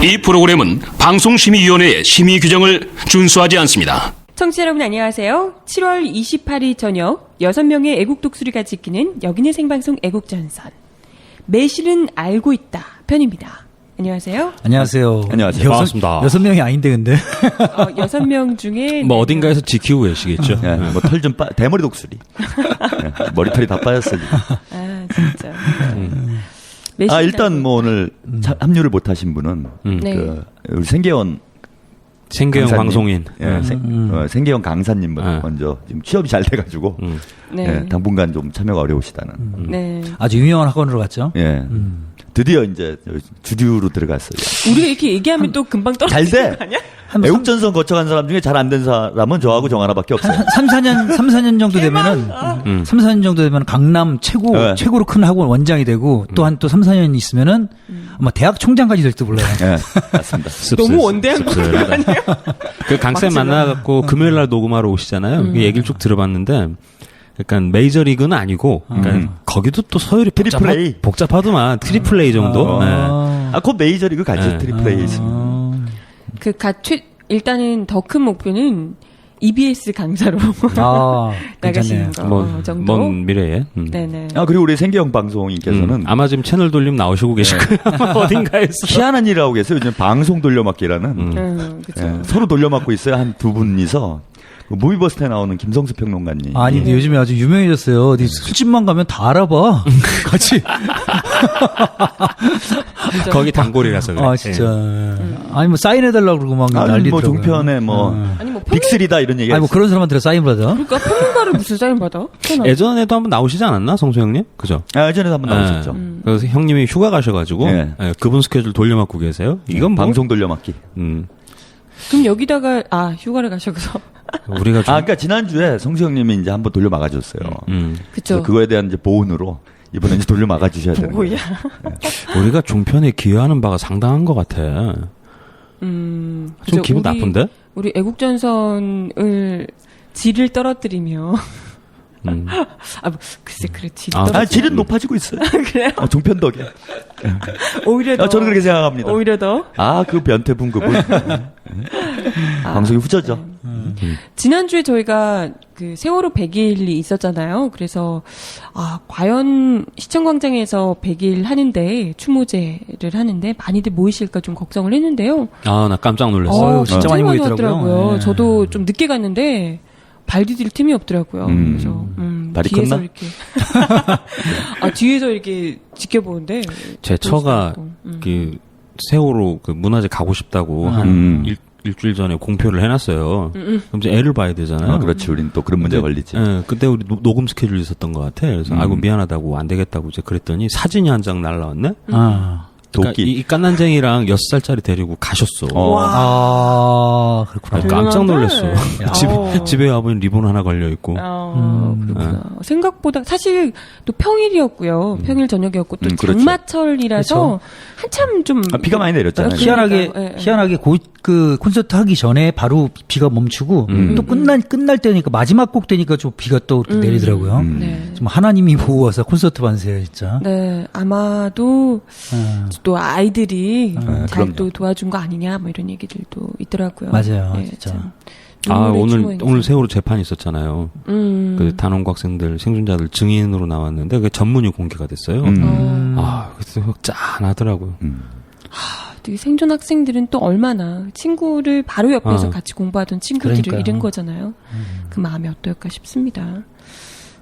이 프로그램은 방송심의위원회의 심의 규정을 준수하지 않습니다. 청취자 여러분 안녕하세요. 7월 28일 저녁 6명의 애국 독수리가 지키는 여기는 생방송 애국전선. 매실은 알고 있다 편입니다. 안녕하세요. 안녕하세요. 안녕하세요. 반갑습니다. 6명이 아닌데 근데. 6명 중에 뭐 어딘가에서 지키고 계시겠죠. 네, 뭐 털 좀 대머리 독수리. 네, 머리털이 다 빠졌어요. 아 진짜. 매실은 일단 알고 뭐 오늘 합류를 못하신 분은 네. 우리 생계원 방송인. 예, 생계원 강사님 네. 먼저 지금 취업이 잘 돼가지고 네. 예, 당분간 좀 참여가 어려우시다는. 네. 아주 유명한 학원으로 갔죠. 예. 드디어 이제 주류로 들어갔어요. 우리가 이렇게 얘기하면 또 금방 잘 떨어지는 돼. 거 아니야? 애국전선 거쳐간 사람 중에 잘 안 된 사람은 저하고 정 하나밖에 없어요. 3-4년 정도 되면은 3-4년 정도 되면 강남 최고로 큰 학원 원장이 되고 또한 또 3-4년 있으면은 아마 대학 총장까지 될지도 몰라요. 예, 맞습니다. 너무 원대한 거 아니에요? 그 강쌤 만나갖고 금요일 날 녹음하러 오시잖아요. 그 얘기를 쭉 들어봤는데 약간 메이저리그는 아니고 그러니까 거기도 또 서열이 트리플 A. 복잡하더만 트리플 A 정도. 네. 곧 메이저리그 가지 네. 트리플 A 있으면. 일단은 더 큰 목표는 EBS 강사로 나가시는 거 정도. 먼 미래에. 네네. 그리고 우리 생계형 방송인께서는 아마 지금 채널 돌림 나오시고 계실 거예요. 어딘가에서. 희한한 일을 하고 계세요. 요즘 방송 돌려막기라는. 그죠. 예, 서로 돌려막고 있어요. 한 두 분이서. 그 무비버스트에 나오는 김성수 평론가님. 아니 근데 요즘에 아주 유명해졌어요. 어디 술집만 가면 다 알아봐. 같이. 거기 단골이라서 그래. 아 진짜. 아니 뭐 사인해달라고 그러고 막 아니, 난리더라고요. 뭐 종편에 아니 뭐 빅3다 이런 얘기. 아니 뭐 그런 사람한테 사인 받아. 그러니까 평론가를 무슨 사인 받아? 예전에도 한번 나오시지 않았나? 성수 형님? 그죠? 예전에도 한번 나오셨죠. 그래서 형님이 휴가 가셔가지고 네. 그분 스케줄 돌려막고 계세요. 이건 뭐 방송 돌려막기. 그럼 여기다가 휴가를 가셔서 우리가 좀 그러니까 지난주에 성수 형님이 이제 한번 돌려막아줬어요. 그쵸. 그거에 대한 이제 보온으로 이번에 이제 돌려막아 주셔야 되는 거예요. 뭐야? 우리가 종편에 기여하는 바가 상당한 것 같아. 좀 그죠. 기분 나쁜데? 우리 애국전선을 질을 떨어뜨리며 글쎄 그래 질을 떨어뜨리며 질은 높아지고 있어요. 그래요? 종편 덕에. 오히려 더 저는 그렇게 생각합니다. 오히려 더 그 변태분 그분. 방송이 후져죠. 지난주에 저희가 그 세월호 100일이 있었잖아요. 그래서 과연 시청광장에서 100일 하는데 추모제를 하는데 많이들 모이실까 좀 걱정을 했는데요. 나 깜짝 놀랐어요. 진짜 많이 모이더라고요. 왔더라고요. 네. 저도 좀 늦게 갔는데 발 디딜 틈이 없더라고요. 그래서 발이 뒤에서 컸나? 이렇게 뒤에서 이렇게 지켜보는데 제 처가 그 세월호 그 문화재 가고 싶다고 한 일주일 전에 공표를 해놨어요. 그럼 이제 애를 봐야 되잖아요. 그렇지. 우린 또 그런 문제 걸리지. 예, 그때 우리 녹음 스케줄이 있었던 것 같아. 그래서 아이고 미안하다고 안 되겠다고 이제 그랬더니 사진이 한 장 날라왔네. 그러니까 도끼. 이 깐난쟁이랑 6살짜리 데리고 가셨어. 그렇구나. 깜짝 놀랐어. 야. 집에 와보니 리본 하나 걸려 있고. 그렇구나. 생각보다 사실 또 평일이었고요. 평일 저녁이었고 또 그렇죠. 장마철이라서 한참 좀 비가 많이 내렸잖아요. 희한하게 그 콘서트 하기 전에 바로 비가 멈추고 또 끝날 때니까 마지막 곡 되니까 좀 비가 또 내리더라고요. 네. 좀 하나님이 보고 와서 콘서트 반세요 진짜. 네, 아마도 또 아이들이 잘 그럼요. 또 도와준 거 아니냐 뭐 이런 얘기들도 있더라고요. 맞아요, 네, 진짜. 참. 눈물의 오늘 세월호 재판 있었잖아요. 그 단원고 학생들 생존자들 증인으로 나왔는데 그 전문이 공개가 됐어요. 그래서 짠하더라고요. 되게 생존 학생들은 또 얼마나 친구를 바로 옆에서 같이 공부하던 친구들을 그러니까요. 잃은 거잖아요. 그 마음이 어떨까 싶습니다.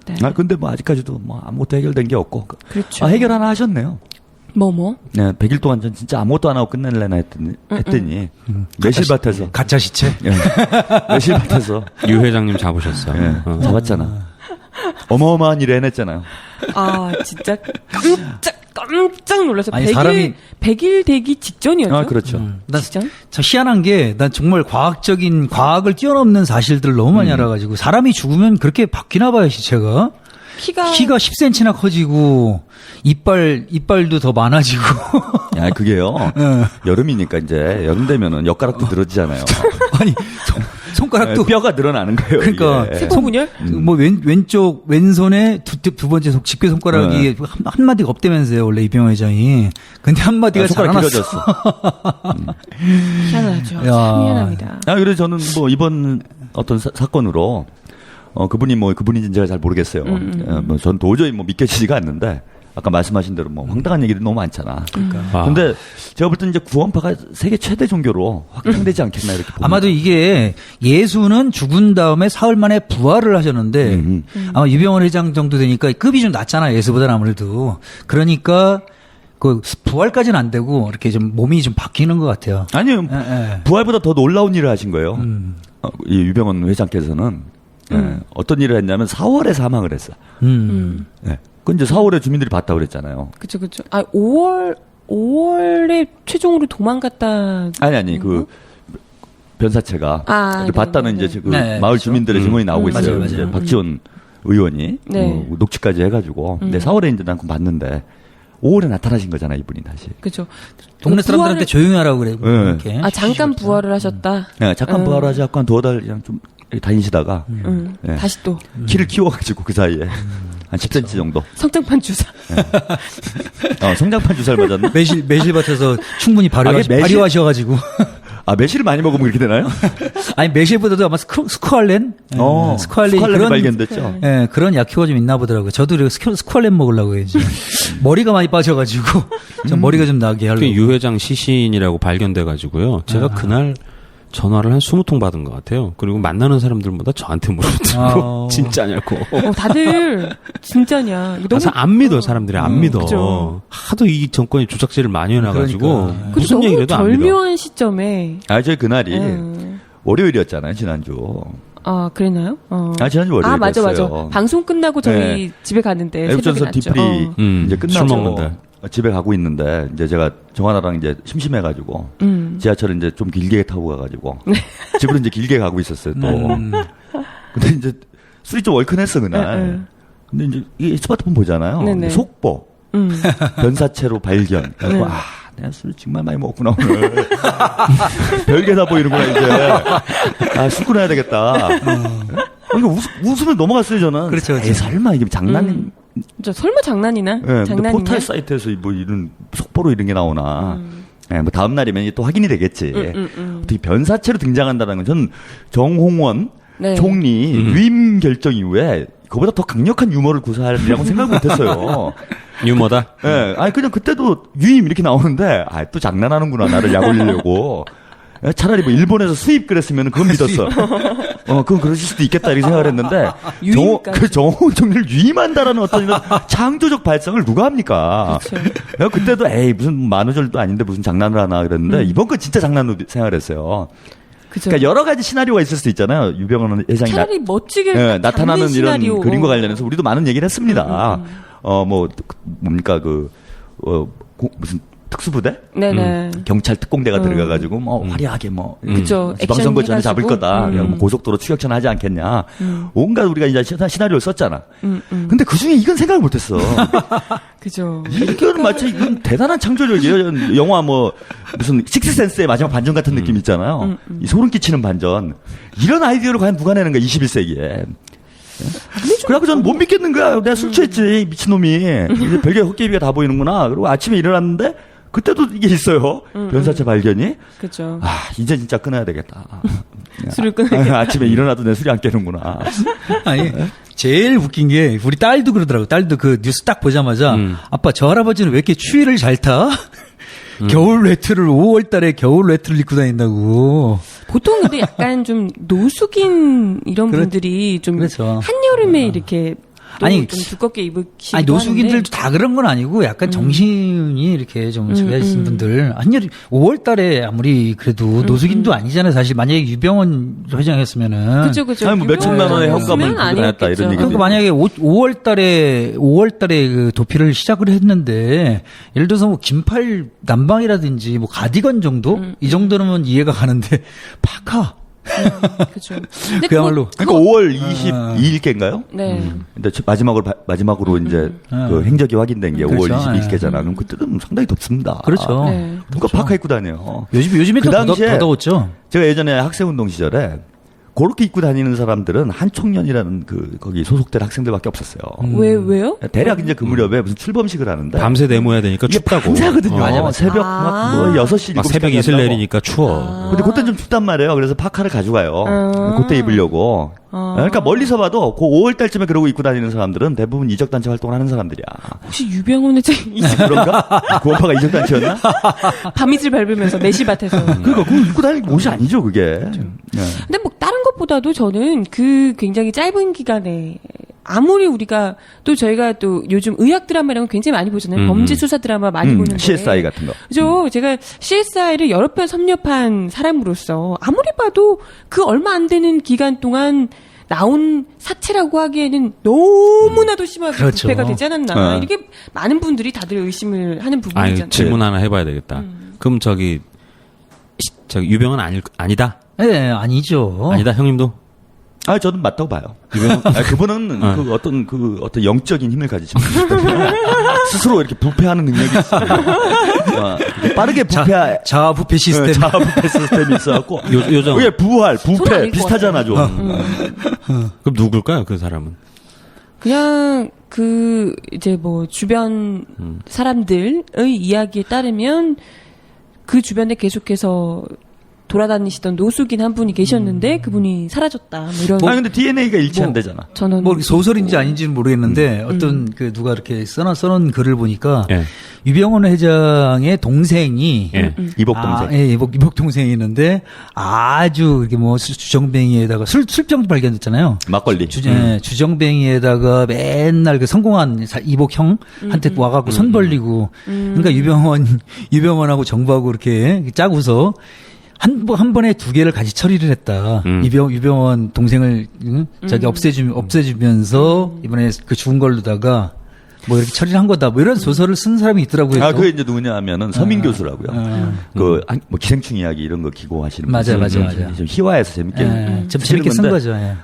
네. 근데 뭐 아직까지도 뭐 아무것도 해결된 게 없고. 그렇죠. 해결 하나 하셨네요. 뭐? 네, 100일 동안 전 진짜 아무것도 안 하고 끝낼래나 했더니 매실밭에서 가짜 시체. 매실밭에서 유 회장님 잡으셨어. 잡았잖아. 어마어마한 일을 해냈잖아요. 진짜 깜짝 놀라서 아니, 100일 되기 직전이었죠. 그렇죠. 난 직전? 참 희한한 게 난 정말 과학을 뛰어넘는 사실들을 너무 많이 알아가지고 사람이 죽으면 그렇게 바뀌나 봐요 시체가. 키가 10cm나 커지고 이빨도 더 많아지고. 그게요. 여름이니까 이제 여름 되면은 엿가락도 늘어지잖아요. 아니 손가락도 뼈가 늘어나는 거예요. 그러니까 이게. 세포분열? 뭐 왼쪽 왼손에 두 번째 집게 손가락이 한 마디가 없다면서요 원래 이병헌 회장이. 근데 한 마디가 손가락 자라났어. 길어졌어. 희한하죠. 야. 참 희한합니다. 그래서 저는 뭐 이번 어떤 사건으로 그분이 뭐 그분인지는 제가 잘 모르겠어요. 뭐 전 도저히 뭐 믿겨지지가 않는데 아까 말씀하신 대로 뭐 황당한 얘기들이 너무 많잖아. 아. 근데 제가 볼 때는 이제 구원파가 세계 최대 종교로 확장되지 않겠나 이렇게 봅니다. 아마도 이게 예수는 죽은 다음에 사흘 만에 부활을 하셨는데 아마 유병헌 회장 정도 되니까 급이 좀 낮잖아요. 예수보다는 아무래도. 그러니까 그 부활까지는 안 되고 이렇게 좀 몸이 좀 바뀌는 것 같아요. 아니요. 예. 부활보다 더 놀라운 일을 하신 거예요. 이 유병헌 회장께서는 어떤 일을 했냐면 4월에 사망을 했어. 네. 그 이제 4월에 주민들이 봤다고 그랬잖아요. 그쵸. 5월에 최종으로 도망갔다. 아니 그 변사체가 네, 봤다는 네. 이제 그 네, 마을 그렇죠. 주민들의 증언이 나오고 있어요. 맞아요. 이제 박지원 의원이 네. 녹취까지 해가지고. 근데 4월에 이제 난 그거 봤는데 5월에 나타나신 거잖아 이분이 다시. 그쵸. 동네 사람들한테 조용히 하라고 그래. 네. 이렇게. 잠깐 부활을 하셨다. 네, 잠깐 부활하지 않고 한 2달 그냥 좀 다니시다가 네. 다시 또 키를 키워가지고 그 사이에 한 10cm 정도. 성장판 주사. 성장판 주사를 맞았나? 매실밭에서 충분히 매실? 발효하셔가지고. 매실을 많이 먹으면 그렇게 되나요? 아니 매실보다도 아마 스쿠알렌? 스쿠알렌 스쿠알렌이 발견됐죠. 예, 그런 약효가 좀 있나 보더라고요. 저도 그래서 스쿠알렌 먹으려고 해야지. 머리가 많이 빠져가지고 좀 머리가 좀 나게 하려고. 유 회장 시신이라고 발견돼가지고요. 제가 그날 전화를 한 20통 받은 것 같아요. 그리고 만나는 사람들마다 저한테 물어보더라고. 진짜냐고. 다들 진짜냐. 너무 그래서 안 믿어, 사람들이 안 믿어. 그죠. 하도 이 정권이 조작질을 많이 해놔가지고 그러니까. 무슨 너무 얘기를 해도 안 믿어. 절묘한 시점에. 저희 그날이 월요일이었잖아요, 지난주. 그랬나요? 지난주 월요일이었어요. 맞아. 방송 끝나고 저희 네. 집에 갔는데 새벽에 애국전선 났죠. 디프리 이제 술 끝나고 먹는데. 집에 가고 있는데 이제 제가 정하나랑 이제 심심해가지고 지하철을 이제 좀 길게 타고 가가지고 집으로 이제 길게 가고 있었어요 또. 근데 이제 술이 좀 얼큰했어 그날. 근데 이제 이 스마트폰 보잖아요. 네네. 속보 변사체로 발견. 그래서 내가 술 정말 많이 먹었구나 오늘. 별게 다 보이는구나 이제. 술 끊어야 되겠다. 이거 웃으면 넘어갔어요 저는. 그렇죠. 에이, 설마 이게 장난. 설마 장난이나? 네, 근데 장난이냐? 포털 사이트에서 뭐 이런 속보로 이런 게 나오나. 네, 뭐 다음 날이면 또 확인이 되겠지. 어떻게 변사체로 등장한다는 건 저는 정홍원 네. 총리 위임 결정 이후에 그보다 더 강력한 유머를 구사하리라고 생각 못했어요. 유머다. 예, 그냥 그때도 위임 이렇게 나오는데, 또 장난하는구나, 나를 약 올리려고. 차라리 뭐 일본에서 수입 그랬으면 그건 믿었어. 그건 그러실 수도 있겠다 이렇게 생각을 했는데, 유임까지. 정홍원 총리를 유임한다라는 어떤 이런 창조적 발상을 누가 합니까? 그렇죠. 그때도 무슨 만우절도 아닌데 무슨 장난을 하나 그랬는데, 이번 건 진짜 장난으로 생각을 했어요. 그죠. 그러니까 여러 가지 시나리오가 있을 수도 있잖아요. 유병헌 회장이 차라리 멋지게 나타나는 이런 시나리오. 그림과 관련해서 우리도 많은 얘기를 했습니다. 뭡니까 무슨 특수부대? 네네. 경찰 특공대가 들어가가지고 화려하게 그쵸. 지방선거 전에 액션 잡을 해가지고. 거다. 뭐 고속도로 추격전 하지 않겠냐. 온갖 우리가 이제 시나리오를 썼잖아. 근데 그 중에 이건 생각을 못했어. 그죠. 이건 마치 이건 대단한 창조력이에요. 영화 무슨 식스센스의 마지막 반전 같은 느낌 있잖아요. 이 소름 끼치는 반전. 이런 아이디어를 과연 누가 내는 거야 21세기에. 그래갖고 저는 못 믿겠는 거야. 내가 술 취했지 미친놈이. 이제 별게 헛개비가 다 보이는구나. 그리고 아침에 일어났는데 그때도 이게 있어요. 변사체 발견이. 그죠. 이제 진짜 끊어야 되겠다. 술을 끊어야겠다. 아침에 일어나도 내 술이 안 깨는구나. 아니, 제일 웃긴 게, 우리 딸도 그러더라고. 딸도 그 뉴스 딱 보자마자, 아빠, 저 할아버지는 왜 이렇게 추위를 잘 타? 겨울 외투를, 5월 달에 겨울 외투를 입고 다닌다고. 보통 근데 약간 좀 노숙인 이런 분들이 좀 그렇죠. 한여름에 이렇게 또 아니, 좀 두껍게 입으시기도 아니, 노숙인들도 하는데. 다 그런 건 아니고, 약간 정신이 이렇게 좀 저하신 분들. 한여름, 5월 달에 아무리 그래도 노숙인도 아니잖아요. 사실 만약에 유병헌 회장이었으면은. 그죠. 아니, 뭐 몇천만 원의 현금을 부과했다 이런 얘기도 그러니까 만약에 5월 달에 그 도피를 시작을 했는데, 예를 들어서 뭐 긴팔 남방이라든지 뭐 가디건 정도? 이 정도는 이해가 가는데, 파카. 그죠. 근데 그야말로. 그러니까 5월 22일께인가요? 네. 근데 마지막으로 이제 그 행적이 확인된 게 그렇죠. 5월 22일께잖아. 그럼 그때는 상당히 덥습니다. 그렇죠. 네. 누가 파카 입고 다녀요? 요즘에 그 또 당시에 더 더웠죠. 제가 예전에 학생운동 시절에 그렇게 입고 다니는 사람들은 한총련이라는 거기 소속된 학생들밖에 없었어요. 왜요? 대략 이제 그 무렵에 무슨 출범식을 하는데 밤새 데모해야 되니까 이게 춥다고. 밤새 하거든요. 맞아. 새벽 막 뭐 6시, 7시. 막 새벽 이슬 내리니까 추워. 근데 그때는 좀 춥단 말이에요. 그래서 파카를 가져가요. 그때 입으려고. 그러니까 멀리서 봐도 그 5월 달쯤에 그러고 입고 다니는 사람들은 대부분 이적단체 활동을 하는 사람들이야. 혹시 유병훈 회장이 그런가? 구원파가 이적단체였나? 밤이슬 밟으면서 내시밭에서. 그러니까 그거 입고 다니는 옷이 아니죠, 그게. 네. 근데 뭐 다른 것보다도 저는 그 굉장히 짧은 기간에 아무리 우리가 또 저희가 또 요즘 의학 드라마 이런 거 굉장히 많이 보잖아요. 범죄 수사 드라마 많이 보는데. CSI 같은 거. 그죠. 제가 CSI를 여러 편 섭렵한 사람으로서 아무리 봐도 그 얼마 안 되는 기간 동안 나온 사체라고 하기에는 너무나도 심하게 그렇죠. 부패가 되지 않았나. 네. 이렇게 많은 분들이 다들 의심을 하는 부분이잖아요. 질문 하나 해봐야 되겠다. 그럼 저기 유병은 아니다. 네, 아니죠. 아니다, 형님도. 저는 맞다고 봐요. 그분은 어떤 영적인 힘을 가지신 분이거든요. 스스로 이렇게 부패하는 능력이 있어요. 빠르게 자아부패 시스템. 자아부패 시스템이 있어갖고. 요정. 왜 부활, 손 부패 아닐 것 비슷하잖아, 좀. 그럼 누굴까요, 그 사람은? 그냥 이제 뭐 주변 사람들의 이야기에 따르면 그 주변에 계속해서 돌아다니시던 노숙인 한 분이 계셨는데 그분이 사라졌다. 뭐 이런. 근데 DNA가 일치한대잖아. 저는 뭐 소설인지 아닌지는 모르겠는데 어떤 누가 이렇게 써놓은 글을 보니까 유병헌 회장의 동생이 이복 동생. 이복 동생이 있는데 아주 이렇게 뭐 주정뱅이에다가 술병도 발견됐잖아요. 막걸리. 주정뱅이에다가 맨날 그 성공한 이복 형한테 와갖고 손 벌리고 그러니까 유병헌하고 정부하고 이렇게 짜고서 한 번에 두 개를 같이 처리를 했다. 유병헌 동생을 없애주면서 이번에 그 죽은 걸로다가 뭐 이렇게 처리를 한 거다. 뭐 이런 소설을 쓴 사람이 있더라고요. 그게 이제 누구냐 하면은 서민 교수라고요. 뭐 기생충 이야기 이런 거 기고하시는 맞아. 좀 희화해서 재밌게. 좀 재밌게 쓴 거죠. 예.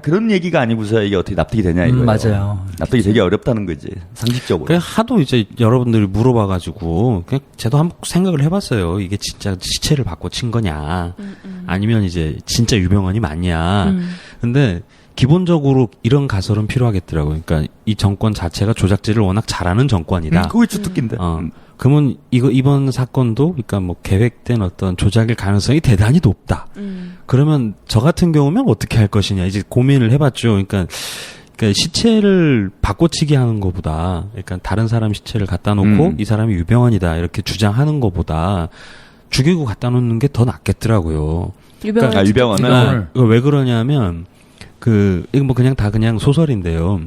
그런 얘기가 아니고서 이게 어떻게 납득이 되냐 이거예요. 맞아요. 납득이 되게 어렵다는 거지. 상식적으로. 하도 이제 여러분들이 물어봐가지고 그냥 저도 한번 생각을 해봤어요. 이게 진짜 시체를 받고 친 거냐, 아니면 이제 진짜 유병헌이 맞냐. 근데 기본적으로 이런 가설은 필요하겠더라고요. 그러니까 이 정권 자체가 조작질을 워낙 잘하는 정권이다. 그게 주특기인데. 그러면 이번 사건도 그러니까 뭐 계획된 어떤 조작일 가능성이 대단히 높다. 그러면 저 같은 경우면 어떻게 할 것이냐 이제 고민을 해봤죠. 그러니까 시체를 바꿔치기 하는 것보다, 그러니까 다른 사람 시체를 갖다 놓고 이 사람이 유병헌이다 이렇게 주장하는 것보다 죽이고 갖다 놓는 게 더 낫겠더라고요. 유병헌은 왜 그러냐면 이거 뭐 그냥 소설인데요.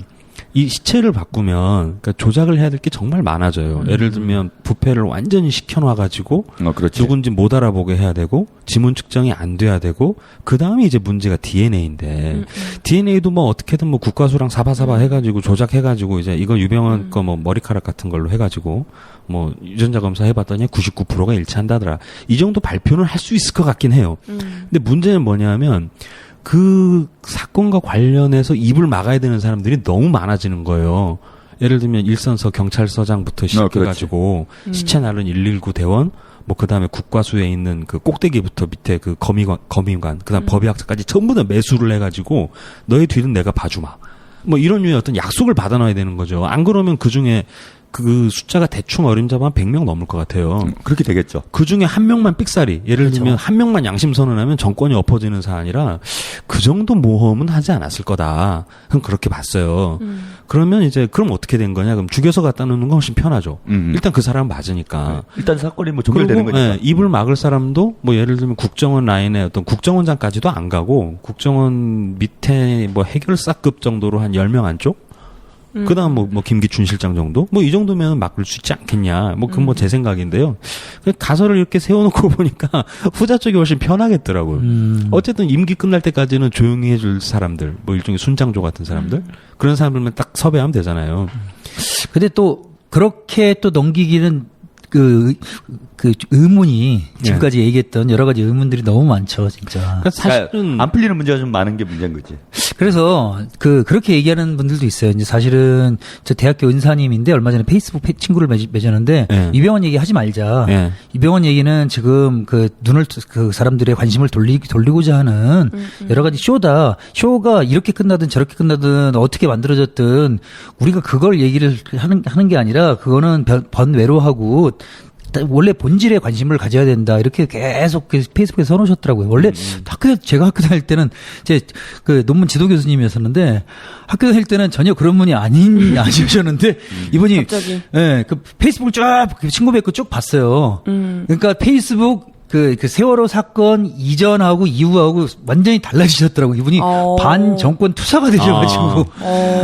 이 시체를 바꾸면, 그러니까 조작을 해야 될 게 정말 많아져요. 예를 들면, 부패를 완전히 시켜놔가지고, 누군지 못 알아보게 해야 되고, 지문 측정이 안 돼야 되고, 그 다음에 이제 문제가 DNA인데, DNA도 뭐 어떻게든 뭐 국과수랑 사바사바 해가지고, 조작해가지고, 이제 이거 유병헌 거 뭐 머리카락 같은 걸로 해가지고, 뭐 유전자 검사 해봤더니 99%가 일치한다더라. 이 정도 발표는 할 수 있을 것 같긴 해요. 근데 문제는 뭐냐면, 그 사건과 관련해서 입을 막아야 되는 사람들이 너무 많아지는 거예요. 예를 들면 일선서 경찰서장부터 시작해가지고 시체 나른 119 대원, 뭐 그다음에 국과수에 있는 그 꼭대기부터 밑에 그 검의관, 그다음 법의학자까지 전부 다 매수를 해가지고 너의 뒤는 내가 봐주마. 뭐 이런 류의 어떤 약속을 받아놔야 되는 거죠. 안 그러면 그 중에 그 숫자가 대충 어림잡아 100명 넘을 것 같아요. 그렇게 되겠죠. 그 중에 한 명만 삑사리, 예를 들면 한 명만 양심 선언하면 정권이 엎어지는 사안이라 그 정도 모험은 하지 않았을 거다. 그렇게 봤어요. 그러면 이제 그럼 어떻게 된 거냐? 그럼 죽여서 갖다 놓는 건 훨씬 편하죠. 일단 그 사람 맞으니까. 일단 사건이 뭐 종결되는 거니까. 입을 막을 사람도 뭐 예를 들면 국정원 라인에 어떤 국정원장까지도 안 가고 국정원 밑에 뭐 해결사급 정도로 한 10명 안쪽? 그다음 뭐 김기춘 실장 정도 뭐 이 정도면 막을 수 있지 않겠냐 뭐 그건 뭐 제 생각인데요. 가설을 이렇게 세워놓고 보니까 후자 쪽이 훨씬 편하겠더라고요. 어쨌든 임기 끝날 때까지는 조용히 해줄 사람들, 뭐 일종의 순장조 같은 사람들 그런 사람들만 딱 섭외하면 되잖아요. 근데 또 그렇게 또 넘기기는 그 그 의문이 지금까지 얘기했던 여러 가지 의문들이 너무 많죠, 진짜. 그러니까 사실은 그러니까 안 풀리는 문제가 좀 많은 게 문제인 거지. 그래서 그렇게 얘기하는 분들도 있어요. 이제 사실은 저 대학교 은사님인데 얼마 전에 페이스북 친구를 맺었는데 네. 이병헌 얘기 하지 말자. 네. 이병헌 얘기는 지금 그 눈을 그 사람들의 관심을 돌리고자 하는 여러 가지 쇼다. 쇼가 이렇게 끝나든 저렇게 끝나든 어떻게 만들어졌든 우리가 그걸 얘기를 하는 게 아니라 그거는 번외로하고 원래 본질에 관심을 가져야 된다. 이렇게 계속 페이스북에 써놓으셨더라고요. 원래 제가 학교 다닐 때는 그 논문 지도 교수님이었었는데 학교 다닐 때는 전혀 그런 분이 아니셨는데 이분이 갑자기. 예, 그 페이스북을 쫙 친구 뵙고 쭉 봤어요. 그러니까 페이스북 그 세월호 사건 이전하고 이후하고 완전히 달라지셨더라고요. 이분이 반 정권 투사가 되셔가지고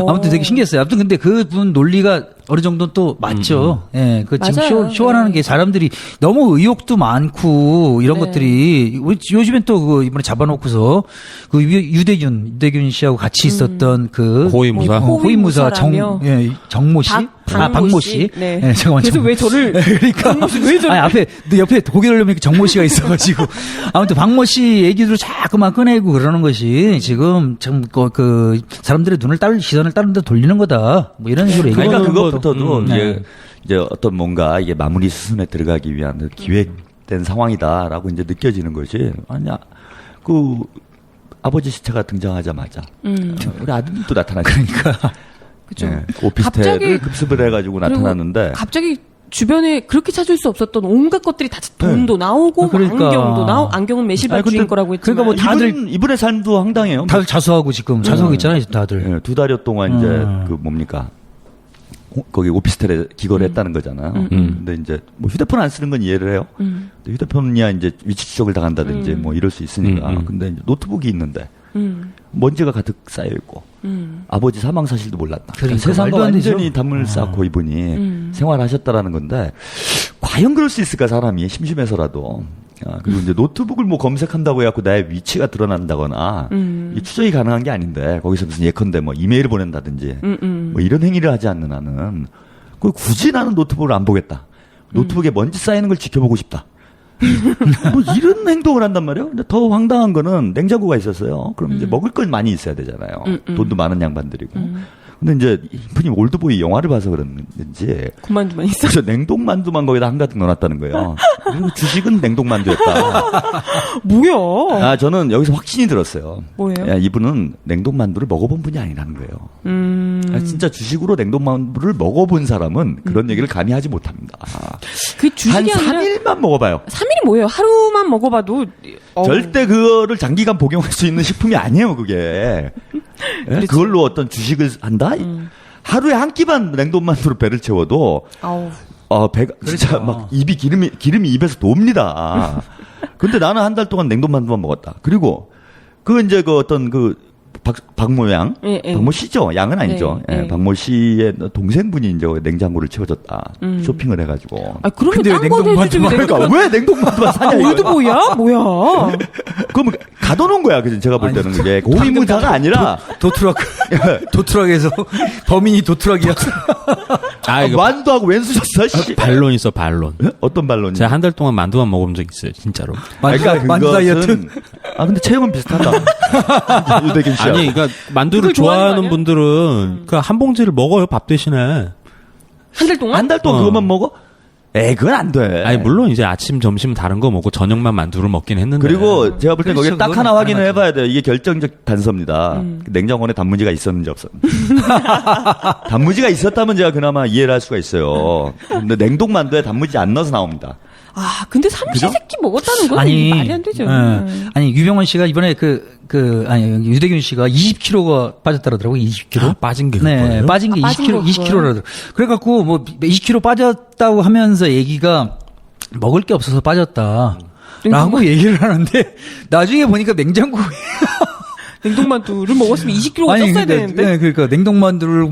아무튼 되게 신기했어요. 아무튼 근데 그분 논리가 어느 정도는 또 맞죠. 예, 그 지금 맞아요. 쇼하는 게 사람들이 너무 의혹도 많고 이런 네. 것들이 요즘엔 또 그 이번에 잡아놓고서 그 유대균 씨하고 같이 있었던 그 호위무사? 호위무사 호위무사라며? 정모 씨, 박모 씨. 네. 잠깐만. 그래서 왜 저를 그러니까 왜 저를 아니, 옆에 고개를 넘으니까 정모 씨가 있어가지고 아무튼 박모 씨 얘기도 자꾸만 꺼내고 그러는 것이 지금 참 그 사람들의 시선을 다른 데 돌리는 거다. 뭐 이런 식으로 얘기하는 그러니까 거. 그것부터도 네. 이제 어떤 뭔가 이게 마무리 수순에 들어가기 위한 기획된 상황이다라고 이제 느껴지는 것이 아니야. 그 아버지 시체가 등장하자마자 우리 아들도 나타나죠. 그러니까 그죠. 오피스텔을 갑자기 급습을 해가지고 그리고 나타났는데 갑자기 주변에 그렇게 찾을 수 없었던 온갖 것들이 다 돈도 나오고 그러니까. 안경도 안경은 매실박 근데 주인 거라고 했지만 그러니까 뭐 다들 이분의 삶도 황당해요. 다들 자수하고 지금 자수하고 있잖아요, 다들. 예, 2달여 동안 이제 그 뭡니까 거기 오피스텔에 기거를 했다는 거잖아요. 근데 이제 뭐 휴대폰 안 쓰는 건 이해를 해요. 근데 휴대폰이야 이제 위치 추적을 당한다든지 뭐 이럴 수 있으니까. 근데 이제 노트북이 있는데 먼지가 가득 쌓여 있고 아버지 사망 사실도 몰랐다. 그러니까 세상과 말도 안 되죠. 완전히 담을 쌓고 이분이 생활하셨다라는 건데 과연 그럴 수 있을까 사람이 심심해서라도. 그리고 이제 노트북을 뭐 검색한다고 해갖고 나의 위치가 드러난다거나 이 추적이 가능한 게 아닌데 거기서 무슨 예컨대 뭐 이메일을 보낸다든지 뭐 이런 행위를 하지 않는 한은 그 굳이 나는 노트북을 안 보겠다. 노트북에 먼지 쌓이는 걸 지켜보고 싶다. 뭐 이런 행동을 한단 말이에요. 근데 더 황당한 거는 냉장고가 있었어요. 그럼 이제 먹을 건 많이 있어야 되잖아요. 돈도 많은 양반들이고. 근데 이제 이분이 올드보이 영화를 봐서 그랬는지 군만두만 있어. 그래서 냉동만두만 거기다 한가득 넣어놨다는 거예요. 그리고 주식은 냉동만두였다. 뭐야? 저는 여기서 확신이 들었어요. 뭐예요? 야, 이분은 냉동만두를 먹어본 분이 아니라는 거예요. 진짜 주식으로 냉동만두를 먹어본 사람은 그런 얘기를 감히 하지 못합니다. 그 주식이 한 아니라 3일만 먹어봐요. 3일이 뭐예요? 하루만 먹어봐도 절대 그거를 장기간 복용할 수 있는 식품이 아니에요, 그게. 예? 그걸로 어떤 주식을 한다? 하루에 한 끼만 냉동만두로 배를 채워도 배가 진짜 막 기름이 입에서 돕니다. 근데 나는 한 달 동안 냉동만두만 먹었다. 그리고 그 이제 그 어떤 박모 양, 박모 씨죠. 양은 아니죠. 박모 씨의 동생분이 이제 냉장고를 채워줬다. 쇼핑을 해가지고. 그러면 근데 딴 건 해주지 왜 그러니까 왜 냉동만두만 사냐 이거. 올드보이야? 뭐야? 그럼 가둬놓은 거야. 그죠? 제가 볼 때는 그게 고위무사가 아니라 도트락에서 범인이 도트락이야. 이거 만두하고 웬 수셨어? 씨. 반론 있어, 반론. 어떤 반론이? 제가 한 달 동안 만두만 먹어본 적 있어요, 진짜로. 만두 다이어트. 근데 체형은 비슷하다. 유대균 씨. 아니, 그러니까 만두를 그걸 좋아하는 거 좋아하는 아니야? 분들은 그 한 봉지를 먹어요, 밥 대신에. 한 달 동안? 한 달 동안 그것만 먹어? 그건 안 돼. 아니, 물론 이제 아침, 점심 다른 거 먹고 저녁만 만두를 먹긴 했는데. 그리고 제가 볼 땐 그렇죠. 거기에 딱 그건 하나 확인을 가능하죠. 해봐야 돼요. 이게 결정적 단서입니다. 냉장고에 단무지가 있었는지 없었는지. 단무지가 있었다면 제가 그나마 이해를 할 수가 있어요. 근데 냉동만두에 단무지 안 넣어서 나옵니다. 근데 삼시세끼 먹었다는 건 말이 안 되죠. 아니, 유병헌 씨가 이번에 유대균 씨가 20kg가 빠졌다더라고요, 20kg. 빠진 게 네, 그거예요? 빠진 게 빠진 20kg, 거 20kg라더라고요. 그래갖고, 20kg 빠졌다고 하면서 얘기가 먹을 게 없어서 빠졌다. 라고 얘기를 하는데, 나중에 보니까 냉장고에. 냉동만두를 먹었으면 20kg가 쪘어야 되는데. 네, 그러니까 냉동만두를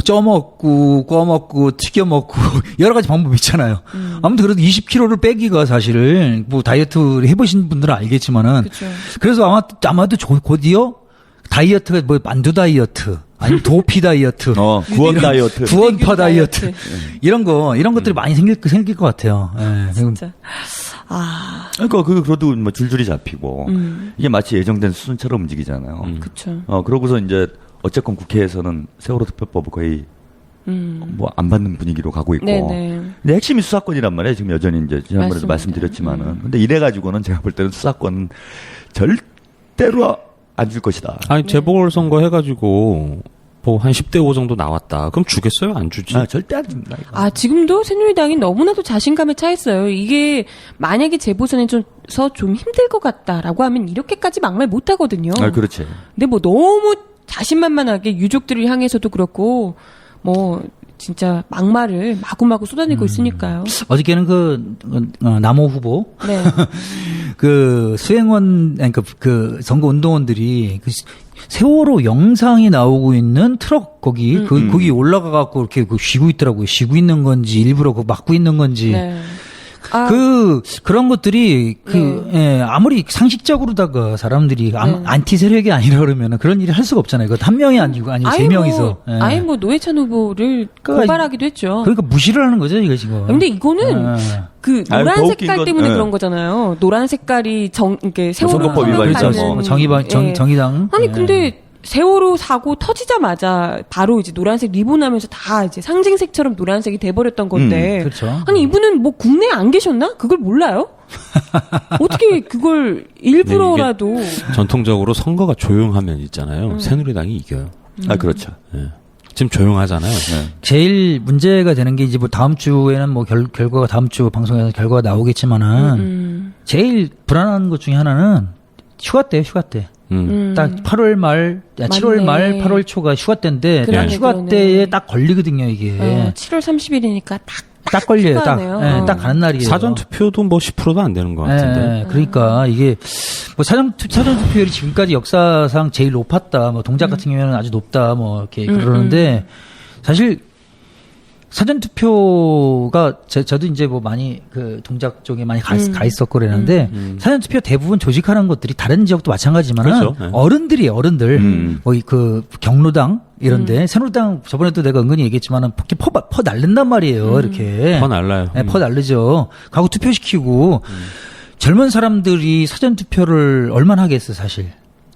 쪄먹고, 구워먹고, 튀겨먹고, 여러 가지 방법이 있잖아요. 아무튼 그래도 20kg를 빼기가 사실, 다이어트 해보신 분들은 알겠지만은. 그쵸. 그래서 아마도 곧이어 다이어트가 만두 다이어트. 아니면 도피 다이어트. 구원 다이어트. 구원파 다이어트. 다이어트. 이런 것들이 많이 생길 것 같아요. 예. 진짜. 그러니까 그래도 뭐 줄줄이 잡히고 이게 마치 예정된 수순처럼 움직이잖아요. 그쵸. 그러고서 이제 어쨌건 국회에서는 세월호 특별법을 거의 뭐 안 받는 분위기로 가고 있고. 네네. 근데 핵심이 수사권이란 말이에요. 지금 여전히 이제 지난번에도 맞습니다. 말씀드렸지만은. 근데 이래 가지고는 제가 볼 때는 수사권 절대로 안 줄 것이다. 아니 재보궐선거 해가지고 뭐 한 10대 5 정도 나왔다. 그럼 주겠어요? 안 주지? 절대 안 준다. 이거. 지금도 새누리당이 너무나도 자신감에 차 있어요. 이게 만약에 재보선에 좀 힘들 것 같다라고 하면 이렇게까지 막말 못 하거든요. 그렇지. 근데 뭐 너무 자신만만하게 유족들을 향해서도 그렇고 뭐 진짜 막말을 마구마구 쏟아내고 있으니까요. 어저께는 남호 후보 네. 그 수행원 그 선거 운동원들이 그 세월호 영상이 나오고 있는 트럭 거기 거기 올라가 갖고 이렇게 쉬고 있더라고요. 쉬고 있는 건지 일부러 막고 있는 건지. 네. 그런 것들이 예, 아무리 상식적으로다가 사람들이 안티 세력이 아니라 그러면은 그런 일을 할 수가 없잖아요. 그 한 명이 아니고 세 명이서. 아예 뭐 노회찬 후보를 고발하기도 했죠. 그러니까 무시를 하는 거죠, 이거 지금. 근데 이거는 그 노란 더 색깔 웃긴 때문에 건, 그런 거잖아요. 노란 색깔이 이렇게 세월호 선거법 위반이죠. 정의당. 아니 근데 세월호 사고 터지자마자 바로 이제 노란색 리본하면서 다 이제 상징색처럼 노란색이 돼버렸던 건데. 그렇죠. 아니 이분은 뭐 국내에 안 계셨나? 그걸 몰라요? 어떻게 그걸 일부러라도. 전통적으로 선거가 조용하면 있잖아요. 새누리당이 이겨요. 그렇죠. 예. 지금 조용하잖아요. 제일 문제가 되는 게 이제 뭐 다음 주에는 뭐 결과가 다음 주 방송에서 결과가 나오겠지만은 제일 불안한 것 중에 하나는 휴가 때예요, 휴가 때. 딱 8월 말, 7월 말, 8월 초가 휴가 때인데 딱 휴가 때에 딱 걸리거든요, 이게. 7월 30일이니까 딱 걸려요, 딱. 휴가네요. 딱 가는 날이에요. 사전 투표도 뭐 10%도 안 되는 것 같은데. 그러니까 이게 뭐 사전 투표율이 지금까지 역사상 제일 높았다. 뭐 동작 같은 경우에는 아주 높다. 뭐 이렇게 그러는데 사실 사전 투표가 저도 이제 뭐 많이 그 동작 쪽에 많이 가 있었고 그랬는데 사전 투표 대부분 조직하는 것들이 다른 지역도 마찬가지지만은 그렇죠. 네. 어른들이에요, 어른들. 뭐 그 경로당 이런데 새누리당 저번에도 내가 은근히 얘기했지만은 퍼 날른단 말이에요, 이렇게. 퍼 날라요. 네, 퍼 날르죠. 가고 투표시키고 젊은 사람들이 사전 투표를 얼마나 하겠어, 사실.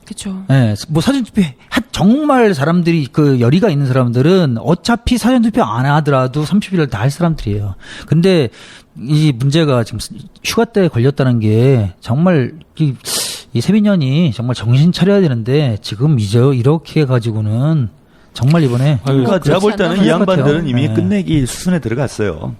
그렇죠. 예, 뭐 사전투표 정말 사람들이 그 열의가 있는 사람들은 어차피 사전투표 안 하더라도 30일을 다 할 사람들이에요. 근데 이 문제가 지금 휴가 때 걸렸다는 게 정말 이 세민년이 정말 정신 차려야 되는데 지금 이제 이렇게 해가지고는 정말 이번에 그러니까 제가 볼 때는 이 양반들은 이미 네. 끝내기 수순에 들어갔어요.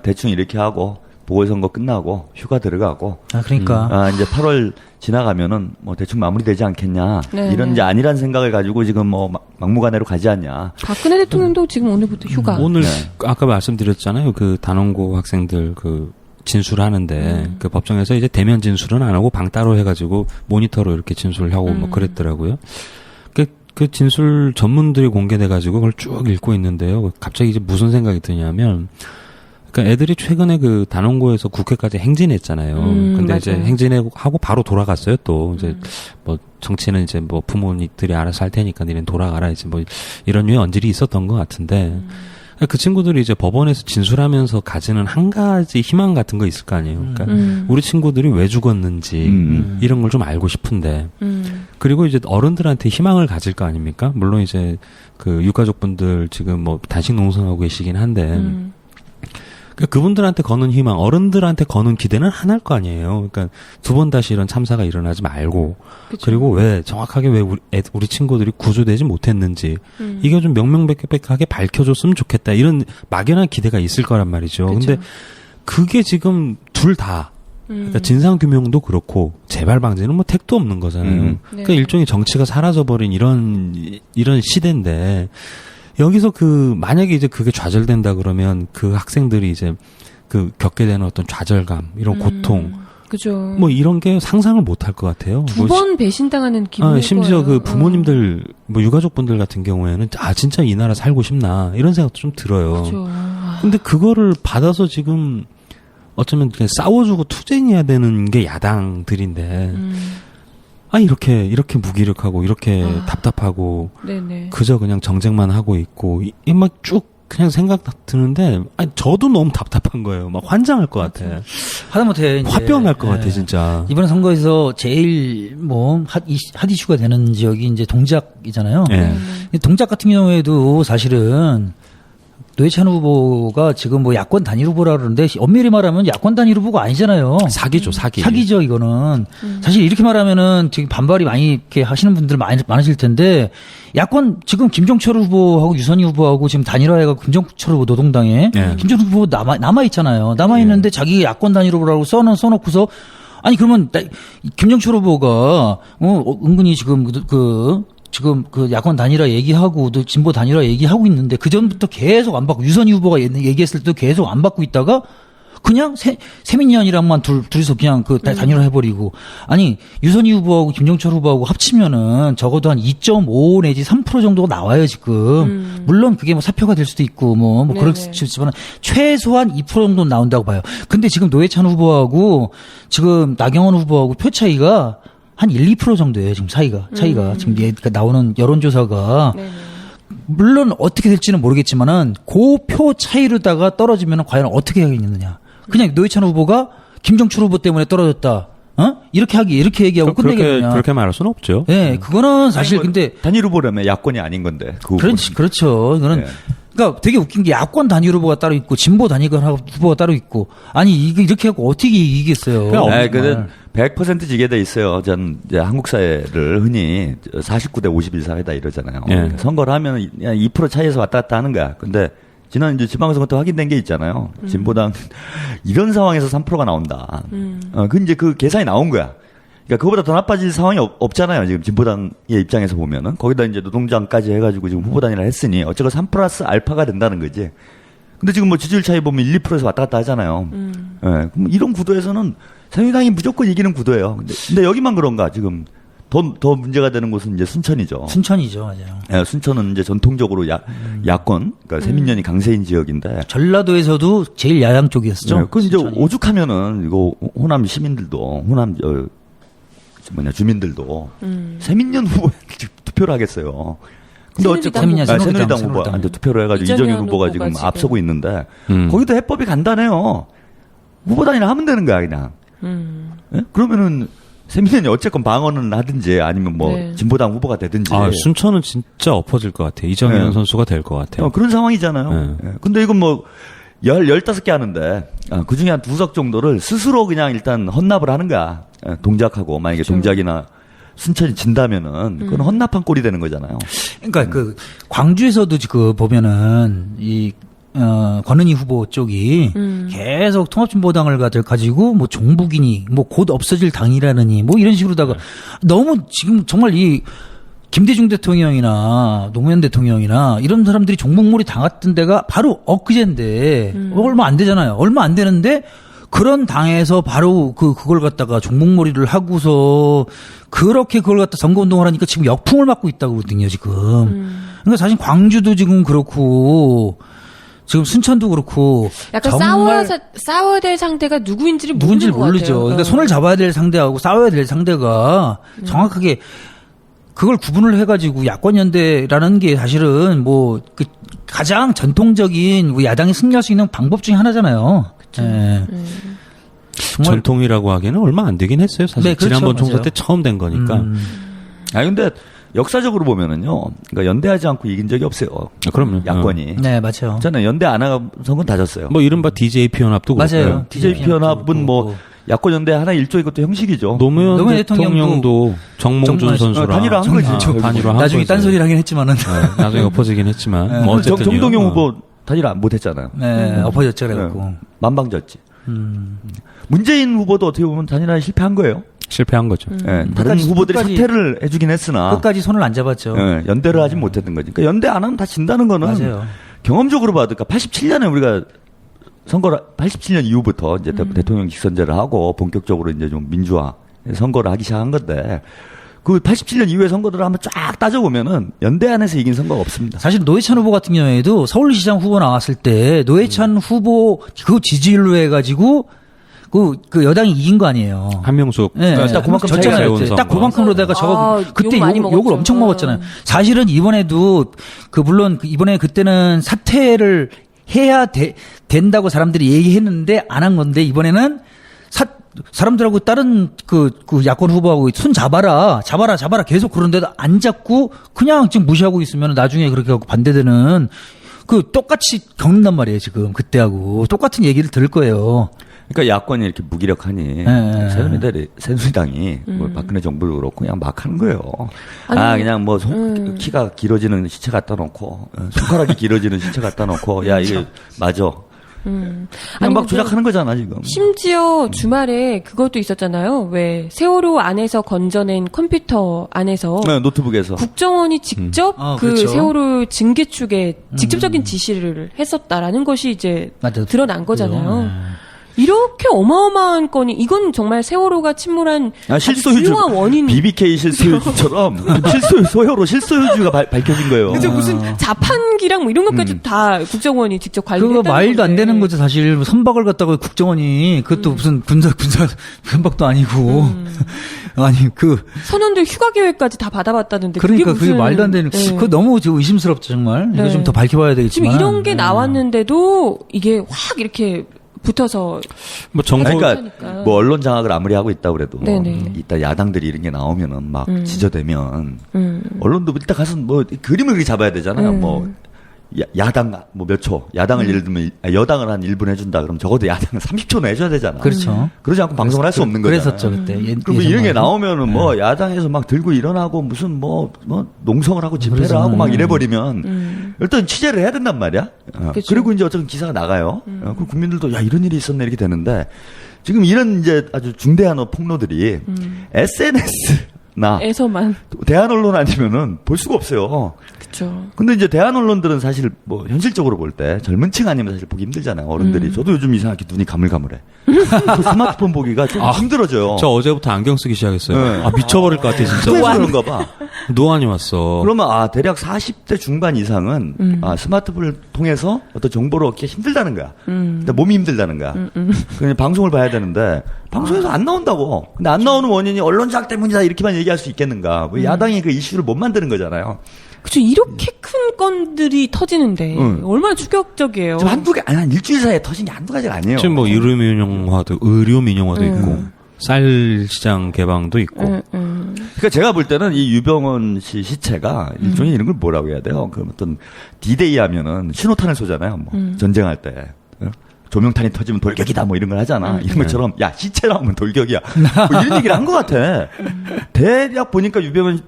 대충 이렇게 하고 보궐선거 끝나고 휴가 들어가고. 그러니까. 이제 8월 지나가면은 뭐 대충 마무리되지 않겠냐. 네. 이런 이제 안일한 생각을 가지고 지금 뭐 막무가내로 가지 않냐. 박근혜 대통령도 지금 오늘부터 휴가. 오늘 아까 말씀드렸잖아요. 그 단원고 학생들 그 진술하는데 그 법정에서 이제 대면 진술은 안 하고 방 따로 해가지고 모니터로 이렇게 진술을 하고 뭐 그랬더라고요. 그 진술 전문들이 공개돼가지고 그걸 쭉 읽고 있는데요. 갑자기 이제 무슨 생각이 드냐면. 그러니까 애들이 최근에 그 단원고에서 국회까지 행진했잖아요. 근데 맞아요. 이제 행진하고 바로 돌아갔어요. 또 이제 뭐 정치는 이제 뭐 부모님들이 알아서 할 테니까 니는 돌아가라 이제 뭐 이런 류의 언질이 있었던 것 같은데 그 친구들이 이제 법원에서 진술하면서 가지는 한 가지 희망 같은 거 있을 거 아니에요. 그러니까 우리 친구들이 왜 죽었는지 이런 걸 좀 알고 싶은데 그리고 이제 어른들한테 희망을 가질 거 아닙니까? 물론 이제 그 유가족분들 지금 뭐 단식 농성하고 계시긴 한데. 그분들한테 거는 희망, 어른들한테 거는 기대는 하나일 거 아니에요. 그러니까 두 번 다시 이런 참사가 일어나지 말고, 그쵸. 그리고 왜 정확하게 왜 우리 친구들이 구조되지 못했는지 이게 좀 명명백백하게 밝혀줬으면 좋겠다. 이런 막연한 기대가 있을 거란 말이죠. 그쵸. 근데 그게 지금 둘 다. 그러니까 진상 규명도 그렇고 재발 방지는 뭐 택도 없는 거잖아요. 그러니까 일종의 정치가 사라져버린 이런 시대인데. 여기서 만약에 이제 그게 좌절된다 그러면 그 학생들이 이제 그 겪게 되는 어떤 좌절감, 이런 고통. 그죠. 뭐 이런 게 상상을 못 할 것 같아요. 두 번 배신당하는 기분일 심지어 거예요. 그 부모님들, 뭐 유가족분들 같은 경우에는 진짜 이 나라 살고 싶나. 이런 생각도 좀 들어요. 그죠. 근데 그거를 받아서 지금 어쩌면 그냥 싸워주고 투쟁해야 되는 게 야당들인데. 이렇게 무기력하고 이렇게 답답하고 네네. 그저 그냥 정쟁만 하고 있고 막 쭉 그냥 생각 드는데 저도 너무 답답한 거예요. 막 환장할 것 같아. 하다못해 이제 화병 날 것 예. 같아 진짜. 이번 선거에서 제일 핫 이슈가 되는 지역이 이제 동작이잖아요. 예. 동작 같은 경우에도 사실은 노회찬 후보가 지금 뭐 야권 단일 후보라 그러는데 엄밀히 말하면 야권 단일 후보가 아니잖아요. 사기죠, 사기. 사기죠, 이거는. 사실 이렇게 말하면은 되게 반발이 많이 이렇게 하시는 분들 많으실 텐데 야권 지금 김종철 후보하고 유선희 후보하고 지금 단일화해가지고 김종철 후보 노동당에 김종철 후보 남아 있잖아요. 남아 있는데 자기 야권 단일 후보라고 써놓고서 아니 그러면 김종철 후보가 은근히 지금 그 야권 단일화 얘기하고 또 진보 단일화 얘기하고 있는데 그 전부터 계속 안 받고 유선희 후보가 얘기했을 때도 계속 안 받고 있다가 그냥 세민연이랑만 둘이서 그냥 그 단일화 해버리고 아니 유선희 후보하고 김종철 후보하고 합치면은 적어도 한 2.5 내지 3% 정도가 나와요 지금. 물론 그게 뭐 사표가 될 수도 있고 뭐 그럴 수도 있지만 최소한 2% 정도 나온다고 봐요. 근데 지금 노회찬 후보하고 지금 나경원 후보하고 표 차이가 한 1, 2% 정도예요, 지금 차이가. 지금 나오는 여론조사가. 네네. 물론 어떻게 될지는 모르겠지만은, 그 표 차이로다가 떨어지면 과연 어떻게 하겠느냐. 그냥 노회찬 후보가 김종철 후보 때문에 떨어졌다. 이렇게 얘기하고 끝내겠느냐. 그렇게 말할 수는 없죠. 예, 네, 그거는 사실 근데. 단일 후보라면 야권이 아닌 건데. 그렇죠. 이거는. 네. 그러니까 되게 웃긴 게 야권 단일 후보가 따로 있고 진보 단일 후보가 따로 있고 아니 이렇게 하고 어떻게 이기겠어요? 그는 100% 지게 돼 있어요. 전 이제 한국 사회를 흔히 49대 51 사회다 이러잖아요. 그러니까 선거를 하면 2% 차이에서 왔다 갔다 하는 거야. 근데 지난 이제 지방선거 때 확인된 게 있잖아요. 진보당 이런 상황에서 3%가 나온다. 그 이제 그 계산이 나온 거야. 그러니까 그거보다 더 나빠질 상황이 없잖아요. 지금 진보당의 입장에서 보면은 거기다 이제 노동장까지 해가지고 지금 후보 단일화 했으니 어쨌건 3 플러스 알파가 된다는 거지. 근데 지금 뭐 지지율 차이 보면 1, 2%에서 왔다 갔다 하잖아요. 그럼 이런 구도에서는 새누리당이 무조건 이기는 구도예요. 근데 여기만 그런가 지금 더 문제가 되는 곳은 이제 순천이죠. 순천이죠, 맞아요. 네, 순천은 이제 전통적으로 야권, 그러니까 세민연이 강세인 지역인데. 전라도에서도 제일 야당 쪽이었죠. 네, 그 이제 오죽하면은 이거 호남 시민들도 주민들도 세민연 후보에 투표를 하겠어요. 근데 어쨌든 새누리당 후보한테 투표를 해가지고 이정현 후보가 지금 앞서고 있는데 거기도 해법이 간단해요. 후보 단일화 하면 되는 거야 그냥. 네? 그러면은 세민연이 어쨌건 방어는 하든지 아니면 뭐 진보당 후보가 되든지. 순천은 진짜 엎어질 것 같아. 이정현 선수가 될 것 같아요. 그런 상황이잖아요. 네. 근데 이건 뭐 15개 하는데 그 중에 한 2석 정도를 스스로 그냥 일단 헌납을 하는 거야. 동작하고 만약에 동작이나 순천이 진다면은 그건 헌납한 꼴이 되는 거잖아요. 그러니까 그 광주에서도 지금 보면은 권은희 후보 쪽이 계속 통합진보당을 가지고 뭐 종북이니 뭐 곧 없어질 당이라느니 뭐 이런 식으로다가 너무 지금 정말 이 김대중 대통령이나 노무현 대통령이나 이런 사람들이 종북몰이 당했던 데가 바로 엊그제인데 얼마 안 되잖아요. 얼마 안 되는데 그런 당에서 바로 그걸 갖다가 종북몰이를 하고서 그렇게 그걸 갖다 선거운동을 하니까 지금 역풍을 맞고 있다고 그러거든요, 지금. 그러니까 사실 광주도 지금 그렇고 지금 순천도 그렇고 약간 싸워야 될 상대가 누구인지를 누군지 모르는 것 모르죠. 같아요. 그러니까 손을 잡아야 될 상대하고 싸워야 될 상대가 정확하게 그걸 구분을 해가지고 야권연대라는 게 사실은 뭐 그 가장 전통적인 뭐 야당이 승리할 수 있는 방법 중에 하나잖아요. 네. 전통이라고 하기에는 얼마 안 되긴 했어요. 사실 네, 그렇죠. 지난번 총선 맞아요. 때 처음 된 거니까. 근데 역사적으로 보면은요, 그러니까 연대하지 않고 이긴 적이 없어요. 그럼요. 야권이. 네, 맞죠. 저는 연대 안 하고 선거는 다 졌어요. 뭐 이른바 DJ 피연합도 맞아요. 그렇고요. DJ 피연합은 뭐 야권 연대 하나 일종의 것도 형식이죠. 노무현 대통령도 정몽준 선수랑 단일화 한 거지. 단일화 한 나중에 거지. 딴소리를 하긴 했지만은. 네, 나중에 엎어지긴 했지만. 네. 뭐 어쨌든 정동영 후보 단일화 못 했잖아요. 네, 엎어졌죠, 그래갖고. 만방졌지. 문재인 후보도 어떻게 보면 단일화에 실패한 거예요. 실패한 거죠. 다른 후보들이 사퇴를 해주긴 했으나 끝까지 손을 안 잡았죠. 연대를 하진 못했던 거지. 그러니까 연대 안 하면 다 진다는 거는 맞아요. 경험적으로 봐도, 그러니까 87년에 우리가 선거를 87년 이후부터 이제 대통령 직선제를 하고 본격적으로 이제 좀 민주화 선거를 하기 시작한 건데 그 87년 이후의 선거들을 한번 쫙 따져보면은 연대 안에서 이긴 선거가 없습니다. 사실 노회찬 후보 같은 경우에도 서울시장 후보 나왔을 때 노회찬 후보 그 지지율로 해가지고 그 여당이 이긴 거 아니에요. 한명숙. 네, 딱 그만큼 졌잖아요. 차이가 그때. 세운 딱 선거. 그만큼으로다가 저거 그때 욕 많이 욕을 엄청 먹었죠. 먹었잖아요. 사실은 이번에도 물론 이번에 그때는 사퇴를 해야 된다고 사람들이 얘기했는데 안 한 건데 이번에는 사람들하고 다른 그 야권 후보하고 손 잡아라 계속 그런데도 안 잡고 그냥 지금 무시하고 있으면 나중에 그렇게 하고 반대되는 똑같이 겪는단 말이에요, 지금. 그때하고. 똑같은 얘기를 들을 거예요. 그러니까 야권이 이렇게 무기력하니 새누리당이 뭐 박근혜 정부도 그렇고 그냥 막 하는 거예요. 그냥 뭐 키가 길어지는 시체 갖다 놓고 손가락이 길어지는 시체 갖다 놓고 야 이게 맞아. 그냥 막 조작하는 거잖아 지금. 심지어 주말에 그것도 있었잖아요. 왜 세월호 안에서 건져낸 컴퓨터 안에서 노트북에서 국정원이 직접 그 그렇죠. 세월호 징계축에 직접적인 지시를 했었다라는 것이 이제 드러난 거잖아요. 이렇게 어마어마한 건이 이건 정말 세월호가 침몰한 실소유주 중요한 원인. BBK 실소유주처럼 실소유주가 밝혀진 거예요. 그죠 무슨 자판기랑 뭐 이런 것까지 다 국정원이 직접 관리했다는 그거 말도 안 건데. 되는 거죠, 사실. 선박을 갖다가 국정원이 그것도 무슨 군사 선박도 아니고 아니 선원들 휴가 계획까지 다 받아봤다는데 그러니까 그게 그게 무슨, 말도 안 되는. 네. 그거 너무 지금 의심스럽죠, 정말. 이거 네. 좀 더 밝혀봐야 되겠지만. 지금 이런 게 나왔는데도 이게 확 이렇게 붙어서 뭐 정부 그러니까 뭐 언론 장악을 아무리 하고 있다 그래도 네네. 이따 야당들이 이런 게 나오면은 막 지저대면 언론도 이따 가서 뭐 그림을 그렇게 잡아야 되잖아요. 뭐 야당 뭐 몇 초, 야당을 예를 들면 여당을 한 1분 해준다 그럼 적어도 야당은 30초 내줘야 되잖아. 그렇죠. 그러지 않고 방송을 할 수 없는 거잖아요. 그랬었죠, 그때. 그럼 이런 게 나오면은 뭐 야당에서 막 들고 일어나고 무슨 뭐 농성을 하고 집회를 그래서, 하고 막 이래버리면 일단 취재를 해야 된단 말이야. 그리고 이제 어쨌든 기사가 나가요. 그 국민들도 야 이런 일이 있었네 이렇게 되는데 지금 이런 이제 아주 중대한 폭로들이 SNS나 에서만 대한 언론 아니면은 볼 수가 없어요. 그렇죠. 근데 이제 대한 언론들은 사실 뭐 현실적으로 볼 때 젊은 층 아니면 사실 보기 힘들잖아요. 어른들이. 저도 요즘 이상하게 눈이 가물가물해. 그 스마트폰 보기가 좀 힘들어져요. 저 어제부터 안경 쓰기 시작했어요. 네. 미쳐버릴 것 같아 진짜. 왜 그런가 봐. 노안이 왔어. 그러면 대략 40대 중반 이상은 스마트폰을 통해서 어떤 정보를 얻기 힘들다는 거야. 근데 몸이 힘들다는 거야. 그냥 방송을 봐야 되는데 방송에서 안 나온다고. 근데 안 나오는 원인이 언론장 때문이다 이렇게만 얘기할 수 있겠는가. 뭐 야당이 그 이슈를 못 만드는 거잖아요. 그렇죠. 이렇게 큰 건들이 터지는데 얼마나 충격적이에요. 지금 한 일주일 사이에 터진 게 한두 가지가 아니에요. 지금 뭐 의료 민영화도 있고 쌀 시장 개방도 있고. 그러니까 제가 볼 때는 이 유병원 씨 시체가 일종의 이런 걸 뭐라고 해야 돼요? 그 어떤 D-Day 하면은 신호탄을 쏘잖아요. 뭐 전쟁할 때. 조명탄이 터지면 돌격이다 뭐 이런 걸 하잖아. 이런 것처럼 야 시체 나오면 돌격이야. 뭐 이런 얘기를 한 것 같아. 대략 보니까 유병원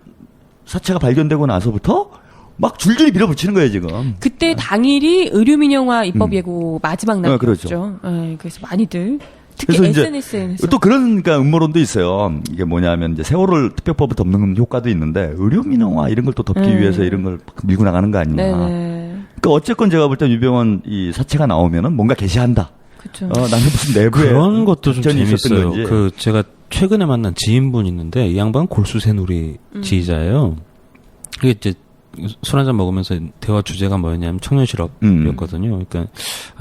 사체가 발견되고 나서부터 막 줄줄이 밀어붙이는 거예요 지금. 그때 당일이 의료민영화 입법 예고 마지막 날이었죠. 그렇죠. 그래서 많이들 특히 그래서 SNS에서 또 그런 그러니까 음모론도 있어요. 이게 뭐냐면 이제 세월호 특별법을 덮는 효과도 있는데 의료민영화 이런 걸 또 덮기 위해서 이런 걸 밀고 나가는 거 아니냐. 네네. 그러니까 어쨌건 제가 볼 때 유병원 이 사체가 나오면은 뭔가 게시한다. 그렇죠. 나는 무슨 내부에 그런 것도 좀 작전이 있었던 재밌어요. 건지. 그 제가 최근에 만난 지인분 있는데 이 양반은 골수 새누리 지지자예요. 그게 이제 술 한잔 먹으면서 대화 주제가 뭐였냐면 청년 실업이었거든요. 그러니까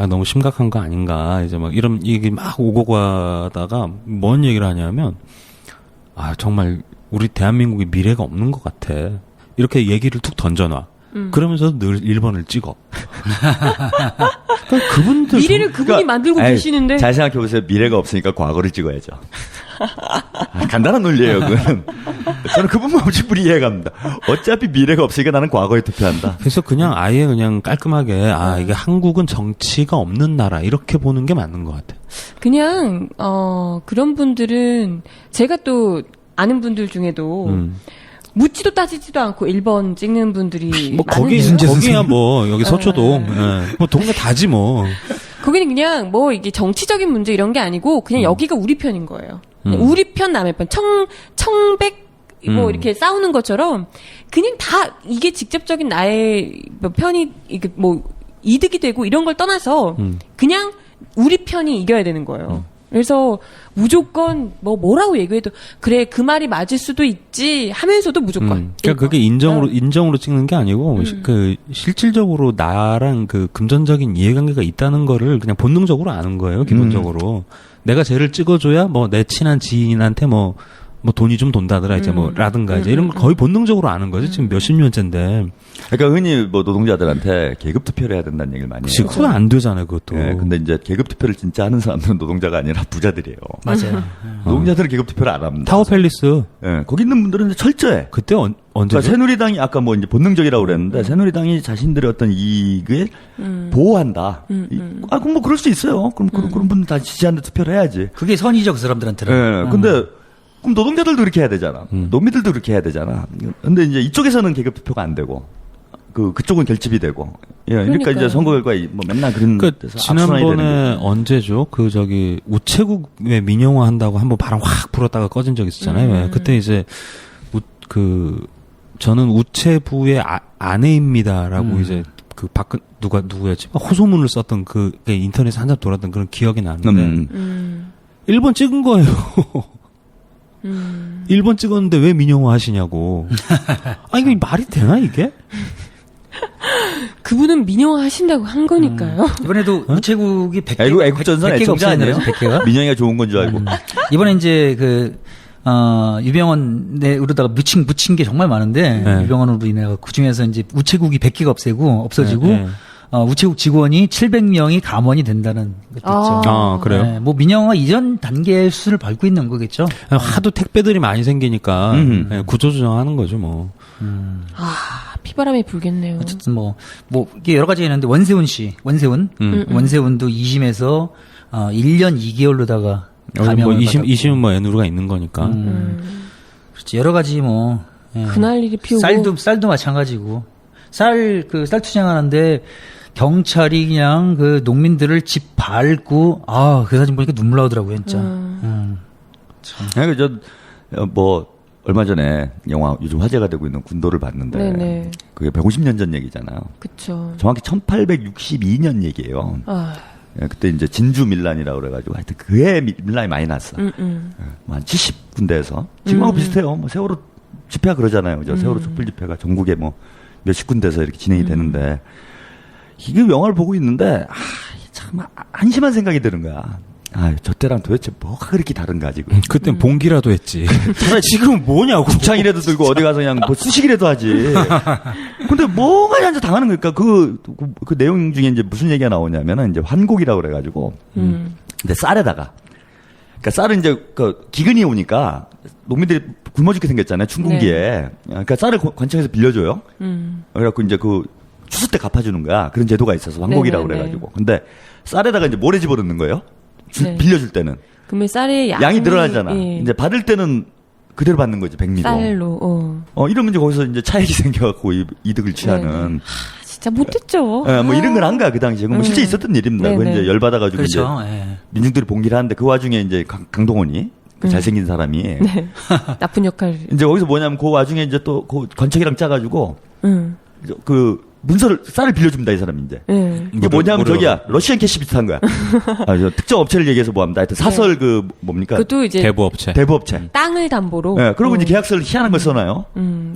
너무 심각한 거 아닌가 이제 막 이런 얘기 막 오고 가다가 뭔 얘기를 하냐면 정말 우리 대한민국의 미래가 없는 것 같아. 이렇게 얘기를 툭 던져놔. 그러면서 늘 1번을 찍어. 그러니까 그분들 미래를 그분이 만들고 계시는데 잘 생각해 보세요. 미래가 없으니까 과거를 찍어야죠. 간단한 논리예요. 그건. 저는 그 부분 충분히 이해갑니다. 어차피 미래가 없으니까 나는 과거에 투표한다. 그래서 그냥 아예 그냥 깔끔하게 이게 한국은 정치가 없는 나라 이렇게 보는 게 맞는 것 같아요. 그냥 그런 분들은 제가 또 아는 분들 중에도 묻지도 따지지도 않고 1번 찍는 분들이 뭐 많은데요. 거기야 뭐 여기 서초동 뭐 동네 다지 뭐. 거기는 그냥 뭐 이게 정치적인 문제 이런 게 아니고 그냥 여기가 우리 편인 거예요. 우리 편 남의 편 청백 뭐 이렇게 싸우는 것처럼 그냥 다 이게 직접적인 나의 뭐 편이 이게 뭐 이득이 되고 이런 걸 떠나서 그냥 우리 편이 이겨야 되는 거예요. 그래서 무조건 뭐라고 얘기해도 그래 그 말이 맞을 수도 있지 하면서도 무조건. 그러니까 그게 인정으로 찍는 게 아니고 그 실질적으로 나랑 그 금전적인 이해관계가 있다는 거를 그냥 본능적으로 아는 거예요. 기본적으로 내가 쟤를 찍어줘야 뭐 내 친한 지인한테 뭐 돈이 좀 돈다더라 이제 라든가 이제 이런 걸 거의 본능적으로 아는 거죠. 지금 몇십 년째인데. 그러니까 흔히 뭐 노동자들한테 계급 투표를 해야 된다는 얘기를 많이 해요. 그건 안 되잖아요, 그것도. 네, 근데 이제 계급 투표를 진짜 하는 사람들은 노동자가 아니라 부자들이에요. 맞아요. 노동자들은 계급 투표를 안 합니다. 타워팰리스. 예, 거기 있는 분들은 이제 철저해. 그때 언제? 그러니까 새누리당이 아까 뭐 이제 본능적이라고 그랬는데 새누리당이 자신들의 어떤 이익을 보호한다. 그럼 뭐 그럴 수 있어요. 그럼 그런 분들 다 지지하는데 투표를 해야지. 그게 선의죠, 그 사람들한테는. 예, 근데 그럼 노동자들도 그렇게 해야 되잖아. 농민들도 그렇게 해야 되잖아. 근데 이제 이쪽에서는 계급 투표가 안 되고 그쪽은 결집이 되고. 예, 그러니까 이제 선거 결과 뭐 맨날 그런 데서 지난번에 언제죠? 그 저기 우체국에 민영화 한다고 한번 바람 확 불었다가 꺼진 적 있었잖아요. 왜? 그때 이제 저는 우체부의 아내입니다라고 이제 그 누구였지? 호소문을 썼던 그게 인터넷에 한참 돌았던 그런 기억이 나는데 1번 찍은 거예요. 1번 찍었는데 왜 민영화 하시냐고. 아, 이게 말이 되나, 이게? 그분은 민영화 하신다고 한 거니까요. 이번에도 우체국이 100개. 애국전선 애청자 아니에요? 100개가? 민영이가 좋은 건 줄 알고. 이번에 이제 유병헌으로다가 묻힌 게 정말 많은데, 네. 유병헌으로 인해 그 중에서 이제 우체국이 100개가 없어지고, 네. 우체국 직원이 700명이 감원이 된다는 것도 있죠. 아, 그래요? 네, 뭐 민영화 이전 단계의 수준을 밟고 있는 거겠죠. 하도 택배들이 많이 생기니까 네, 구조조정하는 거죠, 뭐. 피바람이 불겠네요. 어쨌든 이게 여러 가지가 있는데 원세훈도 2심에서 1년 2개월로다가 뭐 2심은 뭐 애누르가 있는 거니까. 그렇지, 여러 가지 그날 일이 피우고 쌀도 마찬가지고 쌀 투쟁하는데 경찰이 그냥 그 농민들을 집 밟고 그 사진 보니까 눈물 나오더라고요, 진짜. 그러니까 얼마 전에 영화 요즘 화제가 되고 있는 군도를 봤는데 네네. 그게 150년 전 얘기잖아요. 그쵸. 정확히 1862년 얘기예요. 예, 그때 이제 진주 밀란이라고 그래가지고 하여튼 그해 밀란이 많이 났어. 한 70군데에서 지금하고 비슷해요. 뭐 세월호 집회가 그러잖아요. 그죠? 세월호 촛불 집회가 전국에 뭐 몇십 군데에서 이렇게 진행이 되는데 이게 영화를 보고 있는데 참 한심한 생각이 드는 거야. 저 때랑 도대체 뭐가 그렇게 다른가 지금. 그땐 봉기라도 했지. 지금은 뭐냐고. 곱창이라도 들고 어디 가서 그냥 뭐 수식이라도 하지. 근데 뭐가 이제 당하는 거니까 그 내용 중에 이제 무슨 얘기가 나오냐면은 이제 환곡이라고 그래가지고. 근데 쌀에다가. 그러니까 쌀은 이제 기근이 오니까 농민들이 굶어 죽게 생겼잖아요. 춘궁기에. 네. 그러니까 쌀을 관청에서 빌려줘요. 그래갖고 이제 추수 때 갚아주는 거야. 그런 제도가 있어서 환곡이라고 네네네. 그래가지고. 근데 쌀에다가 이제 모래 집어넣는 거예요. 네. 빌려줄 때는. 그러면 쌀의 양이 늘어나잖아. 예. 이제 받을 때는 그대로 받는 거지, 백미로. 쌀로. 이러면 이제 거기서 이제 차익이 생겨갖고 이득을 취하는. 진짜 못했죠. 뭐 이런 걸 한 거야, 그 당시에. 뭐 실제 있었던 일입니다. 그거 이제 열받아가지고 그렇죠. 이제 예. 민중들이 봉기를 하는데 그 와중에 이제 강동원이 그 잘생긴 사람이. 네. 나쁜 역할. 이제 거기서 뭐냐면 그 와중에 이제 또 그 관청이랑 짜가지고 쌀을 빌려줍니다, 이 사람이 이제. 이게 뭐냐면 저기야, 러시안 캐시 비슷한 거야. 특정 업체를 얘기해서 뭐 합니다. 하여튼 사설 뭡니까? 그것도 이제 대부업체. 땅을 담보로. 네, 그러고 이제 계약서를 희한한 걸 써놔요.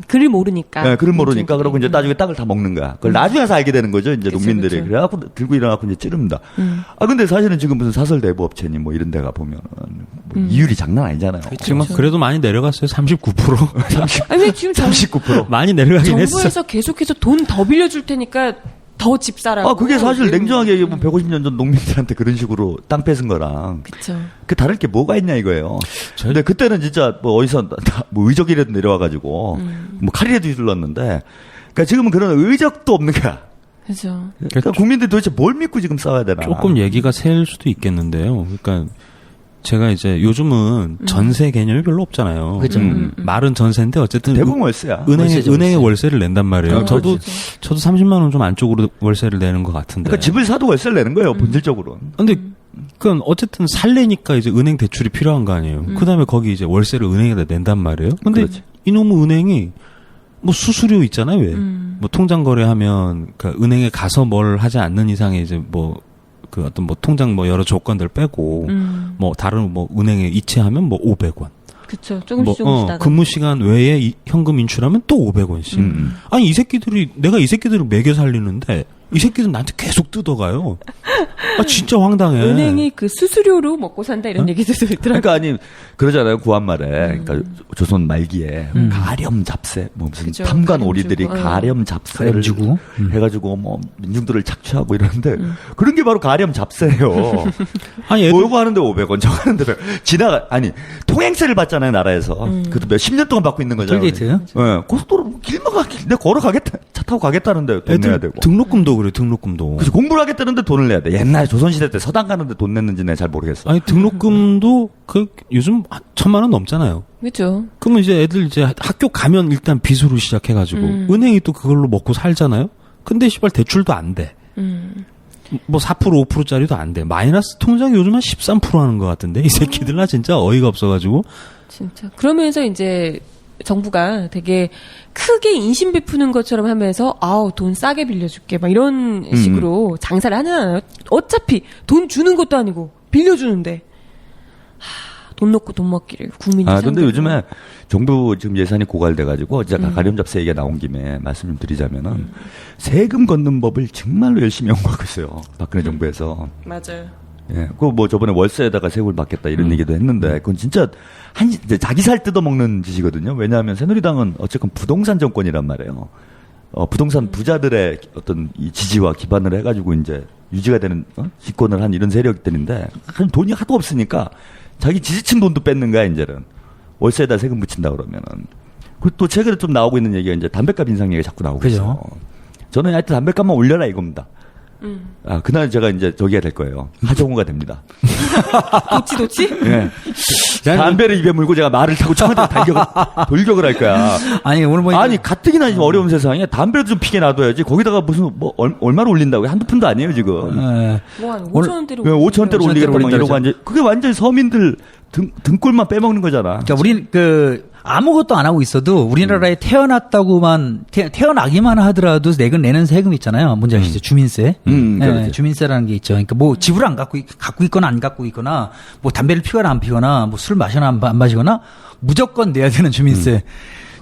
글을 모르니까. 네, 글을 모르니까. 그러고 이제 나중에 땅을 다 먹는 거야. 그걸 나중에 서 알게 되는 거죠, 이제 농민들이. 그쵸. 그래갖고 들고 일어나갖고 이제 찌릅니다. 근데 사실은 지금 무슨 사설 대부업체니 뭐 이런 데가 보면 이율이 장난 아니잖아요. 지금 그래도 많이 내려갔어요. 39%. 아니, 지금 39%. 많이 내려가긴 했어. 정부에서 계속해서 돈 더 빌려줄 테니까 더 집 사라고. 그게 사실 냉정하게 얘기하면 150년 전 농민들한테 그런 식으로 땅 뺏은 거랑. 그쵸. 그 다를 게 뭐가 있냐 이거예요. 근데 그때는 진짜 뭐 어디서 뭐 의적이라도 내려와가지고 뭐 칼이라도 휘둘렀는데, 그러니까 지금은 그런 의적도 없는 거야. 그죠. 그러니까 국민들이 도대체 뭘 믿고 지금 싸워야 되나. 조금 얘기가 셀 수도 있겠는데요. 그러니까 제가 이제 요즘은 전세 개념이 별로 없잖아요. 그죠. 말은 전세인데 어쨌든 대부분 월세야. 은행에 월세를 낸단 말이에요. 저도 그렇죠. 30만 원 좀 안쪽으로 월세를 내는 것 같은데. 그러니까 집을 사도 월세를 내는 거예요, 본질적으로. 근데 그건 어쨌든 살래니까 이제 은행 대출이 필요한 거 아니에요. 그다음에 거기 이제 월세를 은행에다 낸단 말이에요. 근데 그렇지. 이놈의 은행이 뭐 수수료 있잖아요, 왜? 뭐 통장 거래하면 그 은행에 가서 뭘 하지 않는 이상에 이제 뭐 그 어떤 뭐 통장 뭐 여러 조건들 빼고 뭐 다른 뭐 은행에 이체하면 뭐 500원. 그쵸. 조금씩 나가. 근무 시간 외에 현금 인출하면 또 500원씩. 아니 이 새끼들이 내가 이 새끼들을 먹여 살리는데 이 새끼들은 나한테 계속 뜯어가요. 아 진짜 황당해. 은행이 그 수수료로 먹고 산다 이런 얘기들도 있더라고요. 그러니까 아니 그러잖아요 구한말에 그러니까 조선 말기에 가렴 잡세 뭐 무슨 그죠. 탐관 가렴 오리들이 주고. 가렴 잡세를 가렴 주고. 해가지고 뭐 민중들을 착취하고 이러는데 그런 게 바로 가렴 잡세예요. 아니 뭐 이거 하는데 500원 저거 하는데 아니 통행세를 받잖아요 나라에서 그것도 몇십 년 동안 받고 있는 거잖아요. 톨게이트요? 네, 고속도로 길만 내가 걸어가겠다 차 타고 가겠다는데 돈 내야 애들 되고. 등록금도 그래 등록금도. 그래서 공부를 하겠다는데 돈을 내야 돼. 옛날 조선시대 때 서당 가는데 돈 냈는지 내가 잘 모르겠어. 아니 등록금도 그 요즘 1,000만 원 넘잖아요. 그렇죠. 그러면 이제 애들 이제 학교 가면 일단 빚으로 시작해가지고 은행이 또 그걸로 먹고 살잖아요. 근데 씨발 대출도 안 돼. 뭐 4% 5%짜리도 안 돼. 마이너스 통장이 요즘 한 13% 하는 것 같은데 이 새끼들 나 진짜 어이가 없어가지고. 진짜. 그러면서 이제 정부가 되게 크게 인심 베푸는 것처럼 하면서 아우 돈 싸게 빌려줄게 막 이런 식으로 장사를 하잖아요. 어차피 돈 주는 것도 아니고 빌려주는데 돈 놓고 돈 먹기를 국민이. 근데 요즘에 정부 지금 예산이 고갈돼가지고 진짜 가렴 잡세 얘기가 나온 김에 말씀 좀 드리자면은 세금 걷는 법을 정말로 열심히 연구하고 있어요. 박근혜 정부에서. 맞아요. 예, 그 뭐 저번에 월세에다가 세금을 받겠다 이런 얘기도 했는데 그건 진짜 이제 자기 살 뜯어먹는 짓이거든요. 왜냐하면 새누리당은 어쨌건 부동산 정권이란 말이에요. 부동산 부자들의 어떤 이 지지와 기반을 해가지고 이제 유지가 되는 집권을 한 이런 세력들인데 그럼 돈이 하도 없으니까 자기 지지층 돈도 뺏는 거야 이제는 월세에다 세금 붙인다 그러면은. 그리고 또 최근에 좀 나오고 있는 얘기가 이제 담배값 인상 얘기가 자꾸 나오고 그죠. 있어요. 저는 하여튼 담배값만 올려라 이겁니다. 그날 제가 이제 저기가 될 거예요. 하정우가 됩니다. 도치? 예. 담배를 입에 물고 제가 말을 타고 청와대 돌격을 할 거야. 아니 오늘 보니까 아니 가뜩이나 지금 어려운 세상에 담배도 좀 피게 놔둬야지. 거기다가 무슨 뭐 얼마로 올린다고 한두 푼도 아니에요 지금. 뭐한 5,000원대로 5,000원대로 올리겠다 막 이러고 완전 그게 완전히 서민들 등골만 빼먹는 거잖아. 그러니까 우린 아무것도 안 하고 있어도 우리나라에 태어났다고만 태어나기만 하더라도 내는 세금 있잖아요. 뭔지 아시죠? 주민세. 그렇지. 주민세라는 게 있죠. 그러니까 뭐 집을 안 갖고 있거나 안 갖고 있거나 뭐 담배를 피거나 안 피거나 뭐 술 마시거나 안 마시거나 무조건 내야 되는 주민세.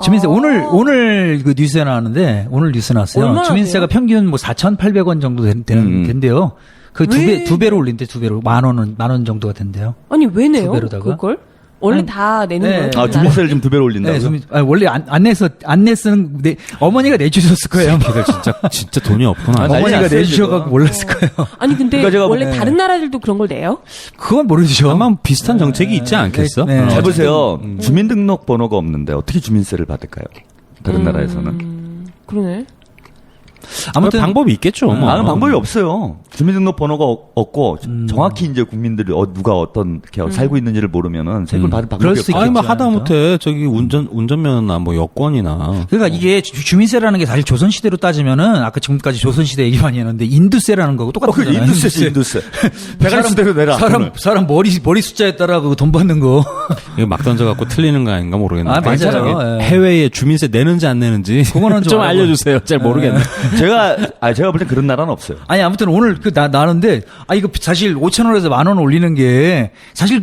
주민세 오늘 그 뉴스에 나왔는데 오늘 뉴스 나왔어요. 얼마나 주민세가 돼요? 평균 뭐 4,800원 정도 된대요. 그 두 배로 올린대. 2배로 만 원 정도가 된대요. 아니 왜 내요? 두 배로다가? 그걸? 원래 아니, 다 내는 네. 거예요? 주민세를 좀 2배로 올린다고요? 네, 원래 안 냈으면 어머니가 내주셨을 거예요. 걔들 진짜 돈이 없구나. 난리 어머니가 났어요, 내주셔갖고 지금. 몰랐을 거예요. 아니 근데 그러니까 제가 원래 다른 나라들도 그런 걸 내요? 그건 모르죠. 아마 비슷한 정책이 있지 않겠어? 네. 잘 보세요. 주민등록번호가 없는데 어떻게 주민세를 받을까요? 다른 나라에서는. 그러네. 아무튼 방법이 있겠죠. 뭐. 아는 방법이 없어요. 주민등록번호가 없고 정확히 이제 국민들이 누가 어떻게 살고 있는지를 모르면은 세금을 받을 방법이 그럴 수 없어요. 아니 뭐 있겠지, 하다못해 저기 운전면허나 뭐 여권이나 그러니까 이게 주민세라는 게 사실 조선시대로 따지면은 아까 지금까지 조선시대 얘기 많이 했는데 인두세라는 거고 똑같은 거잖아요. 인두세지, 인두세. 배갈수대로 내라. 사람 머리 숫자에 따라 그 돈 받는 거. 이거 막 던져갖고 틀리는 거 아닌가 모르겠는데. 아, 맞아요. 괜찮아요. 예. 해외에 주민세 내는지 안 내는지 그거는 좀 좀 알고. 알려주세요. 잘 모르겠네. 제가 볼 땐 그런 나라는 없어요. 아니 아무튼 오늘 나는데 이거 사실 5,000원에서 10,000원 올리는 게 사실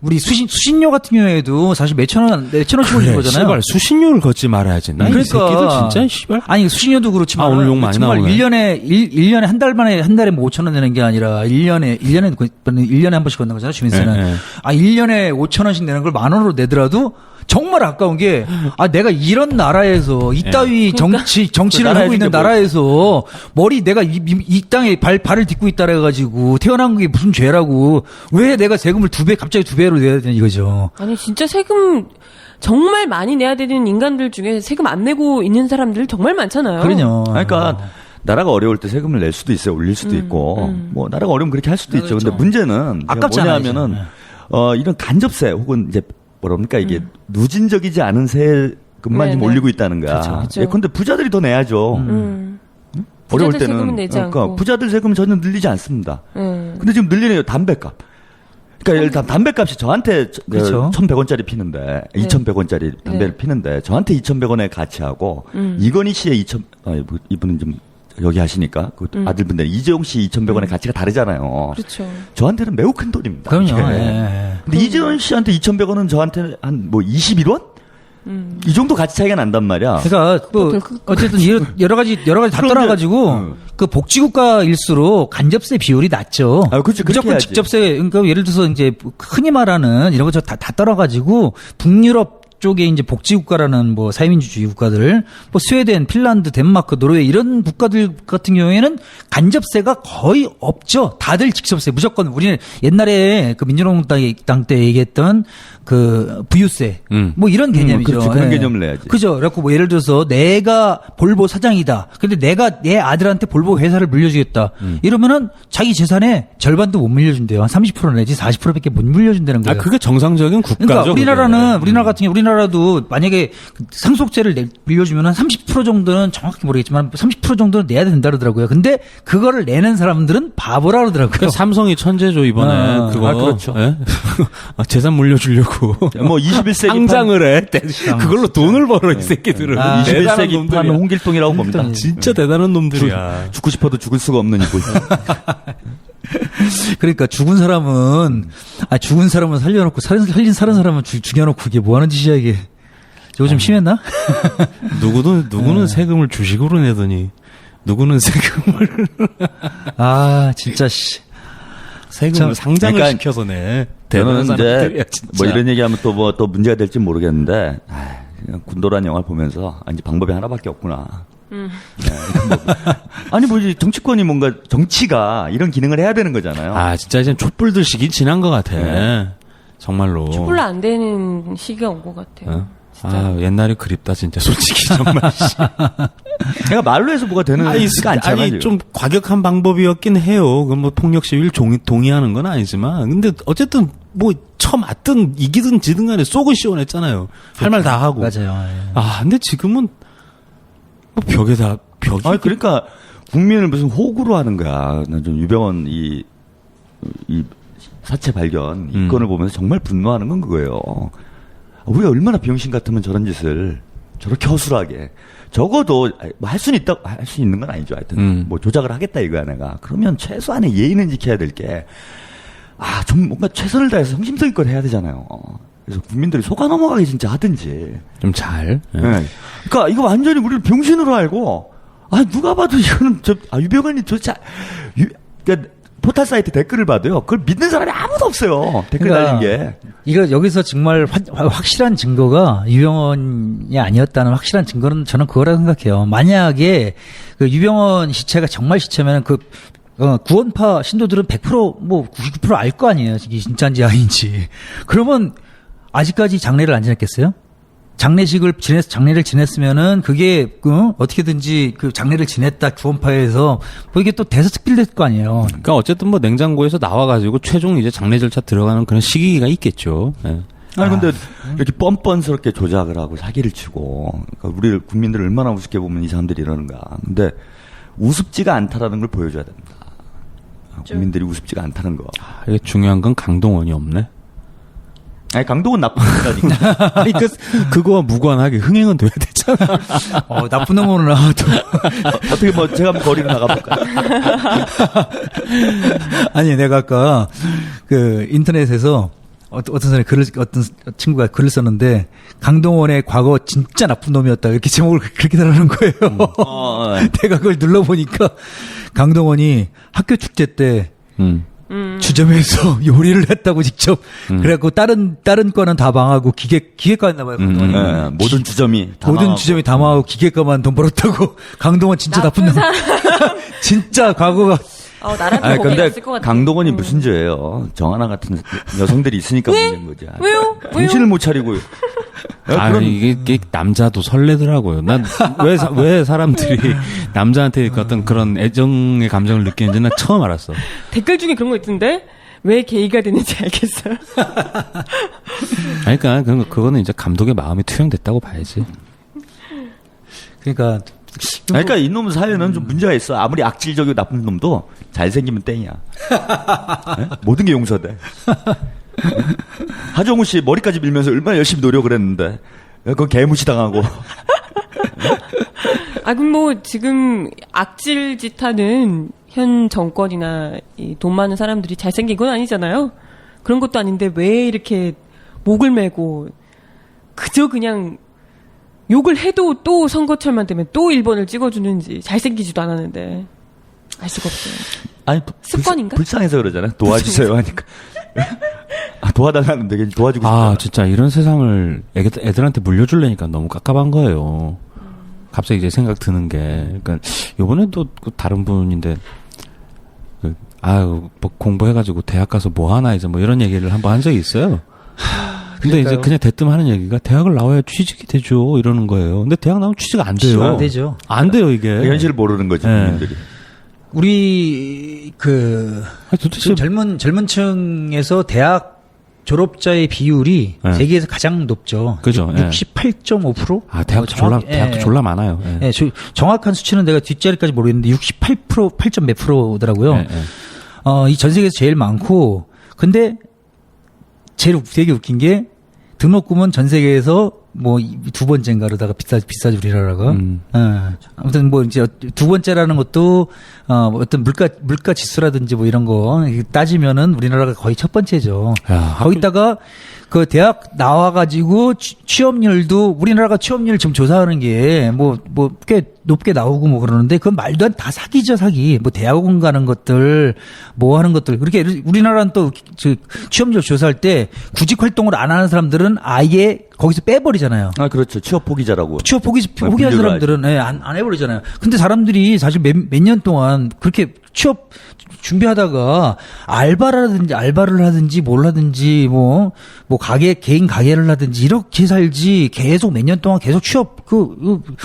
우리 수신료 같은 경우에도 사실 몇천 원씩 올리는 거잖아요. 씨발 수신료를 걷지 말아야지. 나 이 새끼들 진짜 씨발. 아니 수신료도 그렇지만 오늘 욕 많이 정말 나오네. 1년에 한 달에 뭐 5,000원 내는 게 아니라 1년에 한 번씩 걷는 거잖아요. 주민세는. 네, 네. 1년에 5,000원씩 내는 걸 10,000원으로 내더라도 정말 아까운 게 내가 이런 나라에서 이따위 정치를 하고 있는 나라에서 내가 이 땅에 발을 딛고 있다 그래가지고 태어난 게 무슨 죄라고 왜 내가 세금을 갑자기 2배로 내야 되는 이거죠. 아니 진짜 세금 정말 많이 내야 되는 인간들 중에 세금 안 내고 있는 사람들 정말 많잖아요. 그러냐. 그러니까 나라가 어려울 때 세금을 낼 수도 있어요. 올릴 수도 있고 뭐 나라가 어려우면 그렇게 할 수도 있죠. 근데 문제는 아깝잖아요, 뭐냐면은 이런 간접세 혹은 이제 뭐랍니까 이게 누진적이지 않은 세금만 네, 좀 네. 올리고 있다는 거야. 그렇죠. 예컨대 부자들이 더 내야죠. 어려울 부자들 때는 세금은 내지 않고. 부자들 세금 전혀 늘리지 않습니다. 음. 근데 지금 늘리네요. 담배값. 그러니까 예를 들어 담배값이 저한테 그렇죠. 1,100원짜리 피는데 2,100원짜리 담배를 피는데 저한테 2,100원의 가치하고 이건희 씨의 이분은 좀 여기 하시니까 그 아들분들 이재용 씨 2,100원의 가치가 다르잖아요. 그렇죠. 저한테는 매우 큰 돈입니다. 그럼요. 네. 예. 근데 이재용 씨한테 2,100원은 저한테 한 뭐 21원? 이 정도 가치 차이가 난단 말이야. 그러니까 뭐 어쨌든 여러 가지 다 그런데, 떠나가지고 그 복지국가일수록 간접세 비율이 낮죠. 아, 그렇죠. 그렇게 무조건 해야지. 직접세. 그러니까 예를 들어서 이제 흔히 말하는 이런 거 다 떠나가지고 북유럽 쪽에 이제 복지국가라는 뭐 사회민주주의 국가들, 뭐 스웨덴, 핀란드, 덴마크, 노르웨이 이런 국가들 같은 경우에는 간접세가 거의 없죠. 다들 직접세. 무조건 우리는 옛날에 그 민주노동당 때 얘기했던 그 부유세, 뭐 이런 개념이죠. 그렇지. 그런 예. 개념을 내야지. 그죠. 그래갖고 뭐 예를 들어서 내가 볼보 사장이다. 근데 내가 내 아들한테 볼보 회사를 물려주겠다. 이러면은 자기 재산의 절반도 못 물려준대요. 한 30% 내지 40%밖에 못 물려준다는 거예요. 그게 정상적인 국가죠. 그러니까 우리나라는 그게. 우리나라 같은 경우 우리나라도 만약에 상속세를 물려주면 한 30% 정도는 정확히 모르겠지만 30% 정도는 내야 된다 그러더라고요. 근데 그거를 내는 사람들은 바보라 그러더라고요. 그 삼성이 천재죠 이번에. 그거. 그렇죠. 예? 재산 물려주려고. 뭐 21세기 상장을 해. 그걸로 돈을 벌어 이 새끼들은. 아, 대단한 21세기 판 놈들이야. 홍길동이라고 봅니다. 진짜 대단한 놈들이야. 죽고 싶어도 죽을 수가 없는 이곳. 그러니까 죽은 사람은 살려놓고 살린 사람은 죽여놓고 이게 뭐 하는 짓이야 이게. 저거 좀 심했나? 누구는 세금을 주식으로 내더니 누구는 세금을 진짜 씨. 세금을 상장을 그러니까 시켜서 내. 저는 대단한 이제 사람들이야 진짜. 뭐 이런 얘기하면 또 문제가 될지 모르겠는데 그냥 군도란 영화를 보면서 이제 방법이 하나밖에 없구나. 네, 아니 뭐 이제 정치권이 뭔가 정치가 이런 기능을 해야 되는 거잖아요. 진짜 이제 촛불들 시기 지난 것 같아. 정말로. 촛불로 안 되는 시기가 온 것 같아요. 옛날이 그립다 진짜 솔직히 정말. 내가 말로 해서 뭐가 되는 거 않잖아요. 지금. 좀 과격한 방법이었긴 해요. 그 뭐 폭력 시위를 동의하는 건 아니지만, 근데 어쨌든 뭐 처맞든 이기든 지든 간에 속은 시원했잖아요. 할 말 다 하고. 맞아요. 예. 근데 지금은 뭐 벽이. 그러니까 국민을 무슨 호구로 하는 거야. 난 좀 유병헌 이 사체 발견 이 건을 보면서 정말 분노하는 건 그거예요. 우리가 얼마나 병신 같으면 저런 짓을 저렇게 허술하게 적어도 뭐 할 수는 있다 할 수 있는 건 아니죠. 하여튼 뭐 조작을 하겠다 이거야 내가. 그러면 최소한의 예의는 지켜야 될 게 좀 뭔가 최선을 다해서 성심성의껏 해야 되잖아요. 그래서 국민들이 속아 넘어가게 진짜 하든지. 좀 잘. 네. 그러니까 이거 완전히 우리를 병신으로 알고 누가 봐도 이거는 유병헌이 도대체 그러니까 포털 사이트 댓글을 봐도요. 그걸 믿는 사람이 아무도 없어요. 댓글 달린 게. 이거 여기서 정말 확실한 증거가 유병헌이 아니었다는 확실한 증거는 저는 그거라고 생각해요. 만약에 그 유병헌 시체가 정말 시체면 구원파 신도들은 100% 뭐 99% 알 거 아니에요. 이게 진짜인지 아닌지. 그러면 아직까지 장례를 안 지냈겠어요? 장례를 지냈으면은 그게 어떻게든지 그 장례를 지냈다 구원파에서 뭐 이게 또 대서특필될 거 아니에요. 그러니까 어쨌든 뭐 냉장고에서 나와가지고 최종 이제 장례 절차 들어가는 그런 시기가 있겠죠. 네. 근데 이렇게 뻔뻔스럽게 조작을 하고 사기를 치고 그러니까 우리 국민들을 얼마나 우습게 보면 이 사람들이 이러는가. 근데 우습지가 않다라는 걸 보여줘야 됩니다. 국민들이 우습지가 않다는 거. 이게 중요한 건 강동원이 없네. 강동원 나쁜 놈이라니까. 아니, 그거와 무관하게 흥행은 돼야 되잖아. 나쁜 놈으로 나와도. 어떻게 뭐, 제가 한번 거리로 나가볼까요? 아니, 내가 아까 그 인터넷에서 어떤 사람이 어떤 친구가 글을 썼는데, 강동원의 과거 진짜 나쁜 놈이었다. 이렇게 제목을 그렇게 달아놓은 거예요. 내가 그걸 눌러보니까, 강동원이 학교 축제 때, 주점에서 요리를 했다고 직접. 그래갖고 다른 거는 다 망하고 기계과 했나 봐요. 강동원이. 모든 주점이 다 망하고 기계과만 돈 벌었다고. 강동원 진짜 나쁜 놈. 진짜 과거가. 나라도 거기 근데 있을 것 같아. 강동원이 무슨 죄예요? 정하나 같은 여성들이 있으니까 문제인 거지. 왜요? 정신을 못 차리고. 이게 남자도 설레더라고요. 난 왜 사람들이 남자한테 어떤 그런 애정의 감정을 느끼는지 난 처음 알았어. 댓글 중에 그런 거 있던데 왜 게이가 됐는지 알겠어요. 그러니까 그거는 이제 감독의 마음이 투영됐다고 봐야지. 그러니까 이놈 사회는 좀 문제가 있어. 아무리 악질적이고 나쁜 놈도 잘생기면 땡이야. 네? 모든 게 용서돼. 하정우 씨 머리까지 밀면서 얼마나 열심히 노력을 했는데 그건 개무시 당하고. 그럼 뭐 지금 악질짓하는 현 정권이나 이 돈 많은 사람들이 잘생긴 건 아니잖아요. 그런 것도 아닌데 왜 이렇게 목을 메고 그저 그냥 욕을 해도 또 선거철만 되면 또 1번을 찍어주는지 잘생기지도 않았는데 알 수가 없어요. 아니 습관인가? 불쌍해서 그러잖아요. 도와주세요 하니까. 도와달라는데 괜히 도와주고 싶다. 아, 진짜 이런 세상을 애들한테 물려주려니까 너무 깝깝한 거예요. 갑자기 이제 생각 드는 게, 그러니까 요번에도 그 다른 분인데, 뭐 공부해가지고 대학 가서 뭐 하나 이제 뭐 이런 얘기를 한번 한 적이 있어요. 근데 이제 그냥 대뜸 하는 얘기가 대학을 나와야 취직이 되죠 이러는 거예요. 근데 대학 나오면 취직 안 돼요. 안 되죠. 안 돼요 이게. 현실을 모르는 거지 네. 국민들이. 우리 도대체 지금 젊은 층에서 대학 졸업자의 비율이 네. 세계에서 가장 높죠. 그죠, 예. 68.5%? 아 대학도 졸라 많아요. 예. 예, 정확한 수치는 내가 뒷자리까지 모르겠는데 68% 8점 몇 프로더라고요. 예, 예. 이 전 세계에서 제일 많고, 근데 제일 되게 웃긴 게 등록금은 전 세계에서 뭐 두 번째인가 그러다가 비싸지 우리나라가. 아무튼 뭐 이제 두 번째라는 것도 어떤 물가 지수라든지 뭐 이런 거 따지면은 우리나라가 거의 첫 번째죠. 야, 거기다가 그 대학 나와가지고 취업률도 우리나라가 취업률 지금 조사하는 게 뭐 꽤 높게 나오고 뭐 그러는데 그건 말도 안 다 사기죠 사기. 뭐 대학원 가는 것들 뭐 하는 것들 그렇게 우리나라는 또 취업률 조사할 때 구직 활동을 안 하는 사람들은 아예 거기서 빼버리잖아요. 아 그렇죠. 취업 포기자라고. 취업 포기한 사람들은 안 해버리잖아요. 근데 사람들이 사실 몇 년 동안 그렇게 취업 준비하다가 알바를 하든지 뭘 하든지 뭐 개인 가게를 하든지 이렇게 살지 계속 몇 년 동안 계속 취업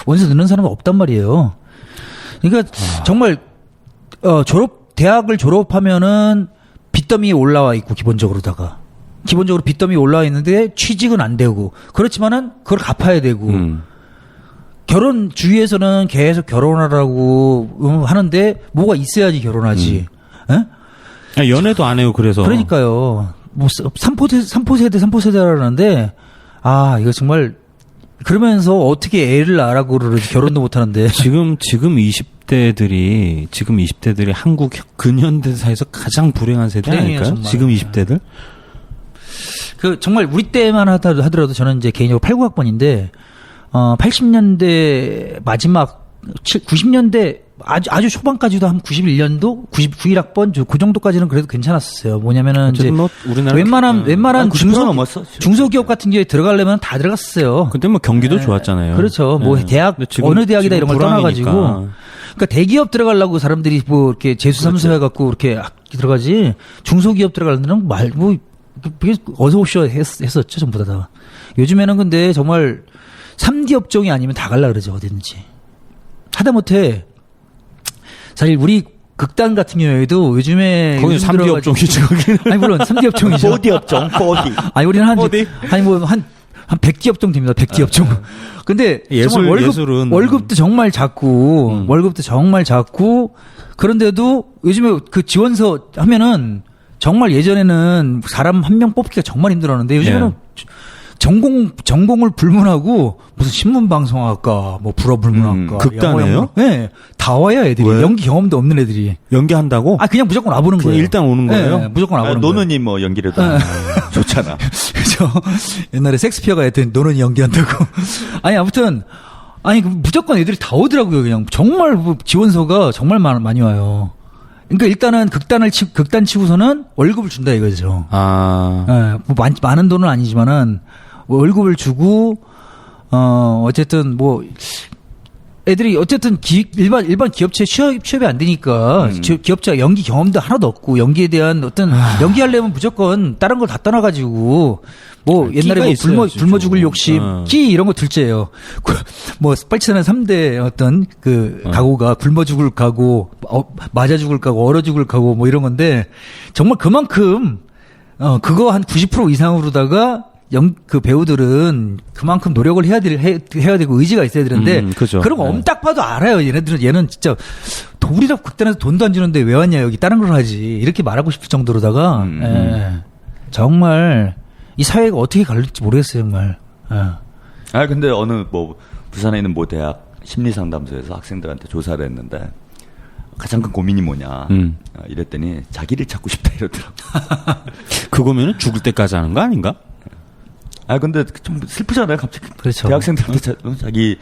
원서 넣는 사람은 없단 말이에요. 그러니까 정말 대학을 졸업하면은 빚더미에 올라와 있고 기본적으로 빚더미에 올라와 있는데 취직은 안 되고 그렇지만은 그걸 갚아야 되고 결혼 주위에서는 계속 결혼하라고 하는데 뭐가 있어야지 결혼하지. 예? 연애도 안 해요. 그래서 그러니까요. 뭐 삼포세대라는데 이거 정말 그러면서 어떻게 애를 낳으라고 그러지 결혼도 못 하는데 지금 20대들이 한국 근현대사에서 가장 불행한 세대 불행해요, 아닐까요? 정말. 지금 20대들? 정말 우리 때만 하더라도 저는 이제 개인적으로 89학번인데 80년대 마지막 90년대 아주 초반까지도 한 91년도 91학번 그 정도까지는 그래도 괜찮았었어요. 뭐냐면은 이제 뭐 우리나라 웬만한 90% 넘었어. 중소기업 같은 경우에 들어가려면 다 들어갔어요. 근데 뭐 경기도 좋았잖아요. 그렇죠. 뭐 네. 대학 근데 지금, 어느 대학이다 이런 걸 불황이니까. 떠나가지고 그러니까 대기업 들어가려고 사람들이 뭐 이렇게 재수삼수 해갖고 이렇게 들어가지 중소기업 들어가는 데는 어서 오쇼 했었죠 전부 다. 요즘에는 근데 정말 3D 업종이 아니면 다 갈라 그러죠 어디든지. 하다못해 사실 우리 극단 같은 경우에도 요즘에 거기 3D 업종이지 거기는. 아니 물론 3D 업종이죠. 4D 업종, 4D. 아니 우리는 한 100D 업종 됩니다. 100D 업종. 근데 정말 예술은 월급도 정말 작고 월급도 정말 작고 그런데도 요즘에 그 지원서 하면은 정말 예전에는 사람 한 명 뽑기가 정말 힘들었는데 요즘에는 전공을 불문하고 무슨 신문방송학과, 뭐 불어불문학과, 극단이에요? 네, 다 와요 애들이. 왜? 연기 경험도 없는 애들이. 연기한다고? 그냥 무조건 와보는 거예요. 일단 오는 거예요? 네, 무조건 와보는 거예요. 노는이 뭐 연기를 좋잖아. 그죠. 옛날에 섹스피어가 했더니 너는 연기한다고. 아무튼 무조건 애들이 다 오더라고요. 그냥 정말 지원서가 정말 많이 와요. 그러니까 일단은 극단 치고서는 월급을 준다 이거죠. 뭐 많은 돈은 아니지만은 월급을 주고 어쨌든 뭐 애들이 어쨌든 일반 기업체 취업이 안 되니까 기업자 연기 경험도 하나도 없고 연기에 대한 어떤 연기하려면 무조건 다른 걸 다 떠나가지고 뭐 옛날에 뭐 굶어 죽을 욕심, 끼 이런 거 둘째예요. 뭐 빨치산의 3대 어떤 각오가 굶어 죽을 각오, 맞아 죽을 각오, 얼어 죽을 각오 뭐 이런 건데 정말 그만큼 그거 한 90% 이상으로다가 그 배우들은 그만큼 노력을 해야 되고 의지가 있어야 되는데 그죠. 그런 거 딱 봐도 알아요. 얘는 진짜 우리랑 극단에서 돈도 안 주는데 왜 왔냐 여기 다른 걸 하지 이렇게 말하고 싶을 정도로다가 정말 이 사회가 어떻게 갈릴지 모르겠어요 정말. 근데 어느 뭐 부산에 있는 모 대학 심리상담소에서 학생들한테 조사를 했는데 가장 큰 고민이 뭐냐 이랬더니 자기를 찾고 싶다 이러더라고. 그거면은 죽을 때까지 하는 거 아닌가? 아 근데 좀 슬프잖아요. 갑자기 그렇죠. 대학생들한테 자기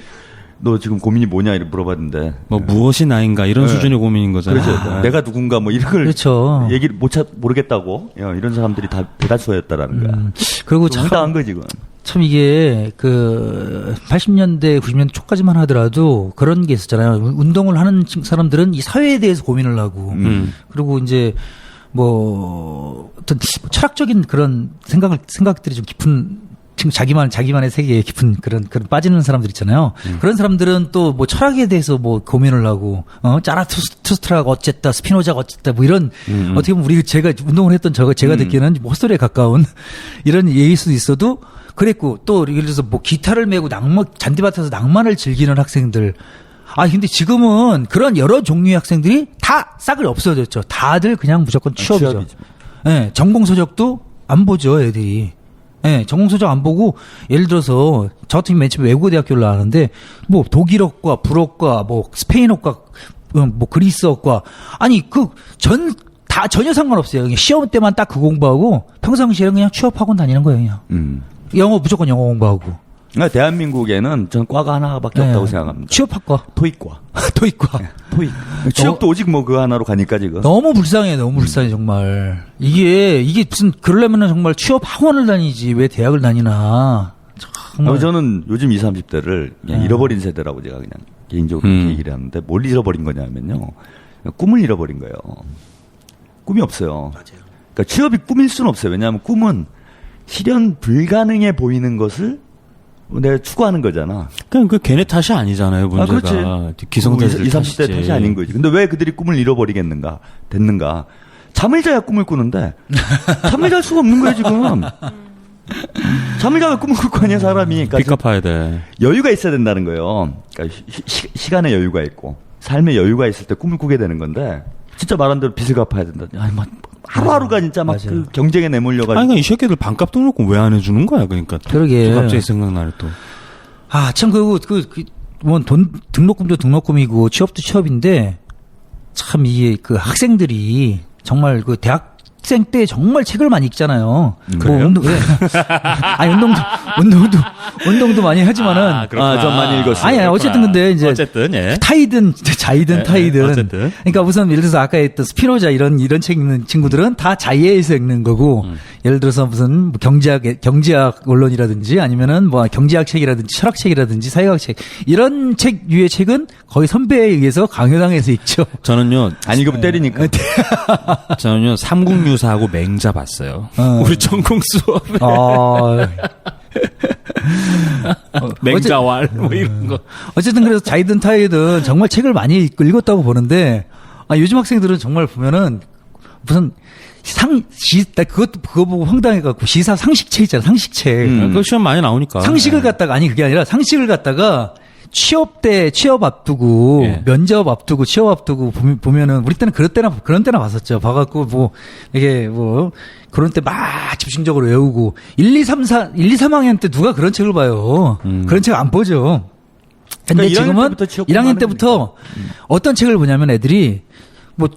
너 지금 고민이 뭐냐 이렇게 물어봤는데 뭐 무엇이 나인가 이런 네. 수준의 고민인 거잖아요. 그렇죠. 내가 누군가 뭐 이런 걸 그렇죠. 얘기를 모르겠다고 이런 사람들이 다 대다수였다라는 거야. 그리고 좀 황당한 거지 이건. 참 이게 그 80년대 90년대 초까지만 하더라도 그런 게 있었잖아요. 운동을 하는 사람들은 이 사회에 대해서 고민을 하고 그리고 이제 뭐 어떤 철학적인 그런 생각들이 좀 깊은 지금 자기만의 세계에 깊은 그런 빠지는 사람들 있잖아요. 그런 사람들은 또 뭐 철학에 대해서 뭐 고민을 하고, 자라투스트라가 어쨌다, 스피노자가 어쨌다, 뭐 이런, 어떻게 보면 제가 운동을 했던 제가 듣기에는 뭐 헛소리에 가까운 이런 얘기일 수도 있어도 그랬고, 또 예를 들어서 뭐 기타를 메고 잔디밭에서 낭만을 즐기는 학생들. 근데 지금은 그런 여러 종류의 학생들이 다 싸그리 없어졌죠. 다들 그냥 무조건 취업이죠. 취업이죠. 예, 전공서적도 안 보죠, 애들이. 예, 전공서적 안 보고, 예를 들어서, 저 같은 맨 처음에 외국어대학교를 나왔는데, 뭐, 독일어과, 불어과, 뭐, 스페인어과, 뭐, 그리스어과, 아니, 전혀 상관없어요. 그냥 시험 때만 딱 그 공부하고, 평상시에는 그냥 취업학원 다니는 거예요, 그냥. 영어, 무조건 영어 공부하고. 그러니까 대한민국에는 전 과가 하나밖에 없다고 생각합니다. 취업학과. 토익과. 토익과. 토익. 취업도 오직 뭐 그 하나로 가니까 지금. 너무 불쌍해, 너무 불쌍해, 정말. 이게 무슨, 그러려면은 정말 취업학원을 다니지, 왜 대학을 다니나. 정말. 저는 요즘 20, 30대를 그냥 잃어버린 세대라고 제가 그냥 개인적으로 그렇게 얘기를 하는데 뭘 잃어버린 거냐면요. 꿈을 잃어버린 거예요. 꿈이 없어요. 맞아요. 그러니까 취업이 꿈일 수는 없어요. 왜냐하면 꿈은 실현 불가능해 보이는 것을 내가 추구하는 거잖아. 그러니까 걔네 탓이 아니잖아요, 문제가. 그렇지. 기성세대들 20, 30대 탓이 아닌 거지. 근데 왜 그들이 꿈을 잃어버리겠는가, 됐는가. 잠을 자야 꿈을 꾸는데, 잠을 잘 수가 없는 거야, 지금. 잠을 자야 꿈을 꿀 거 아니야, 사람이. 그러니까 빚 갚아야 돼. 여유가 있어야 된다는 거예요. 그러니까 시간의 여유가 있고, 삶의 여유가 있을 때 꿈을 꾸게 되는 건데, 진짜 말한 대로 빚을 갚아야 된다. 하루하루가 진짜 막 그 경쟁에 내몰려가지고. 그러니까 이 새끼들 반값도 놓고 왜 안 해주는 거야, 그러니까. 그러게. 또 갑자기 생각나네, 또. 참, 뭐, 등록금도 등록금이고, 취업도 취업인데, 참, 이게 학생들이, 정말 대학생 때 정말 책을 많이 읽잖아요. 그래요? 뭐 운동도 많이 하지만은. 좀 많이 읽었어요. 아니, 어쨌든 근데 이제. 어쨌든, 예. 타이든, 자이든, 타이든. 어쨌든. 그러니까 우선 예를 들어서 아까 했던 스피노자 이런 책 읽는 친구들은 다 자의에서 읽는 거고, 예를 들어서 무슨 뭐 경제학 언론이라든지 아니면은 뭐 경제학 책이라든지 철학 책이라든지 사회학 책, 이런 유의 책은 거의 선배에 의해서 강요당해서 읽죠. 저는요, 안 읽으면 때리니까. 저는요, 삼국유사하고 맹자 봤어요. 우리 전공 수업에. 맹자왈, 뭐 이런 거. 어쨌든 그래서 자이든 타이든 정말 책을 많이 읽었다고 보는데, 요즘 학생들은 정말 보면은 무슨 그거 보고 황당해갖고 시사 상식책 있잖아, 상식책. 그거 시험 많이 나오니까. 상식을 갖다가, 그게 아니라 상식을 갖다가 취업 앞두고, 예. 면접 앞두고, 취업 앞두고 보면은, 우리 때는 그런 때나 봤었죠. 봐갖고, 이게 그런 때 막 집중적으로 외우고, 1, 2, 3학년 때 누가 그런 책을 봐요. 그런 책 안 보죠. 근데 그러니까 지금은 1학년 때부터 어떤 책을 보냐면 애들이,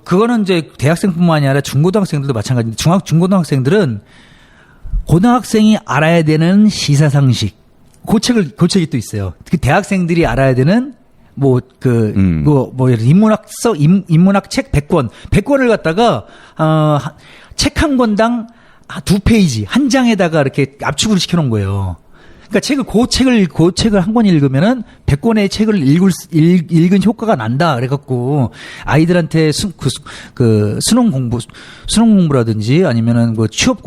그거는 이제 대학생뿐만이 아니라 중고등학생들도 마찬가지인데, 중고등학생들은 고등학생이 알아야 되는 시사상식, 그 책이 또 있어요. 그 대학생들이 알아야 되는, 인문학 책 100권을 갖다가, 책 한 권당 2페이지, 한 장에다가 이렇게 압축을 시켜놓은 거예요. 그러니까 그 책을 한 권 읽으면은 100권의 책을 읽은 효과가 난다. 그래갖고 아이들한테 수능 공부라든지 아니면은 취업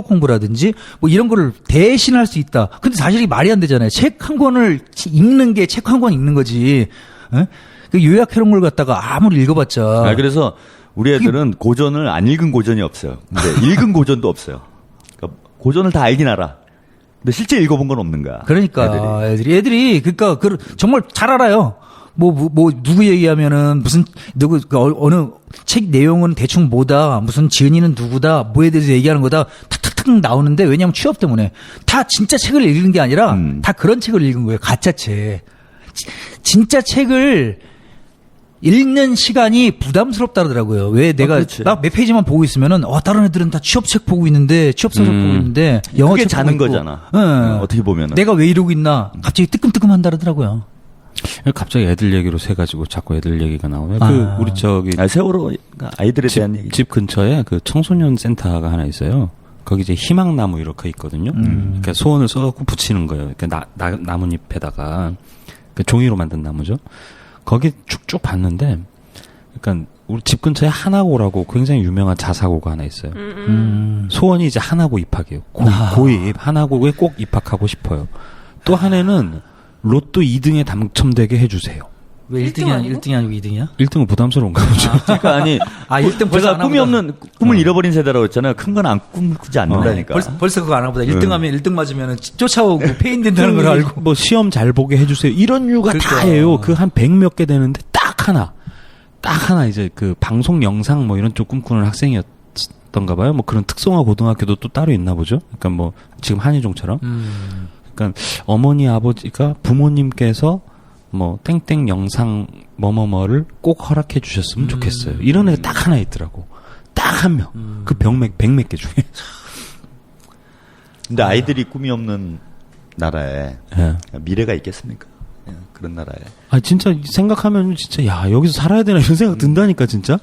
공부라든지 이런 거를 대신할 수 있다. 근데 사실 이 말이 안 되잖아요. 책 한 권을 읽는 게 책 한 권 읽는 거지. 그 요약해놓은 걸 갖다가 아무리 읽어봤자. 그래서 우리 애들은 고전을 안 읽은 고전이 없어요. 근데 읽은 고전도 없어요. 그러니까 고전을 다 알긴 알아. 근데 실제 읽어본 건 없는 거야. 그러니까 애들이 그러니까 정말 잘 알아요. 누구 얘기하면은 어느 책 내용은 대충 뭐다, 무슨 지은이는 누구다, 뭐에 대해서 얘기하는 거다 탁탁탁 나오는데, 왜냐면 취업 때문에 다 진짜 책을 읽는 게 아니라 다 그런 책을 읽은 거예요. 가짜 책. 진짜 책을 읽는 시간이 부담스럽다 그러더라고요. 왜 내가 그렇지. 나 몇 페이지만 보고 있으면은 다른 애들은 다 취업책 보고 있는데 취업서적 보고 있는데 영어 그게 책 자는 보고 있고. 거잖아. 응. 어떻게 보면은. 내가 왜 이러고 있나 갑자기 뜨끔뜨끔한다 그러더라고요. 갑자기 애들 얘기로 새 가지고 자꾸 애들 얘기가 나오네. 아. 우리 저기 세월호 아이들에 대한 얘기. 집 근처에 그 청소년 센터가 하나 있어요. 거기 이제 희망나무 이렇게 있거든요. 그러니까 소원을 써갖고 붙이는 거예요. 그러니까 나뭇잎에다가 그 종이로 만든 나무죠. 거기 쭉쭉 봤는데, 그러니까 우리 집 근처에 하나고라고 굉장히 유명한 자사고가 하나 있어요. 소원이 이제 하나고 입학이에요. 고입 하나고에 꼭 입학하고 싶어요. 또 하나는 로또 2등에 당첨되게 해주세요. 왜 1등이 아니고 2등이야? 1등은 부담스러운가 보죠. 그러니까 아니 1등 벌써 제가 안 꿈이 하보다. 없는 꿈을 잃어버린 세대라고 했잖아요. 큰 건 안 꾸지 않는다니까. 벌써 그거 안 하보다 1등 하면 1등 맞으면 쫓아오고 페인된다는 걸 알고. 뭐 시험 잘 보게 해주세요. 이런 이유가 그러니까. 다예요. 그 한 100몇 개 되는데 딱 하나 이제 그 방송 영상 뭐 이런 쪽 꿈꾸는 학생이었던가 봐요. 뭐 그런 특성화 고등학교도 또 따로 있나 보죠. 그러니까 뭐 지금 한희종처럼. 그러니까 어머니 아버지가 부모님께서 뭐 땡땡 영상 뭐뭐뭐를 꼭 허락해 주셨으면 좋겠어요. 이런 애가 딱 하나 있더라고. 딱 한 명. 그 백몇 개 중에. 근데 아이들이 꿈이 없는 나라에 예. 미래가 있겠습니까? 예, 그런 나라에. 아 진짜 생각하면 진짜 야 여기서 살아야 되나 이런 생각 든다니까 진짜.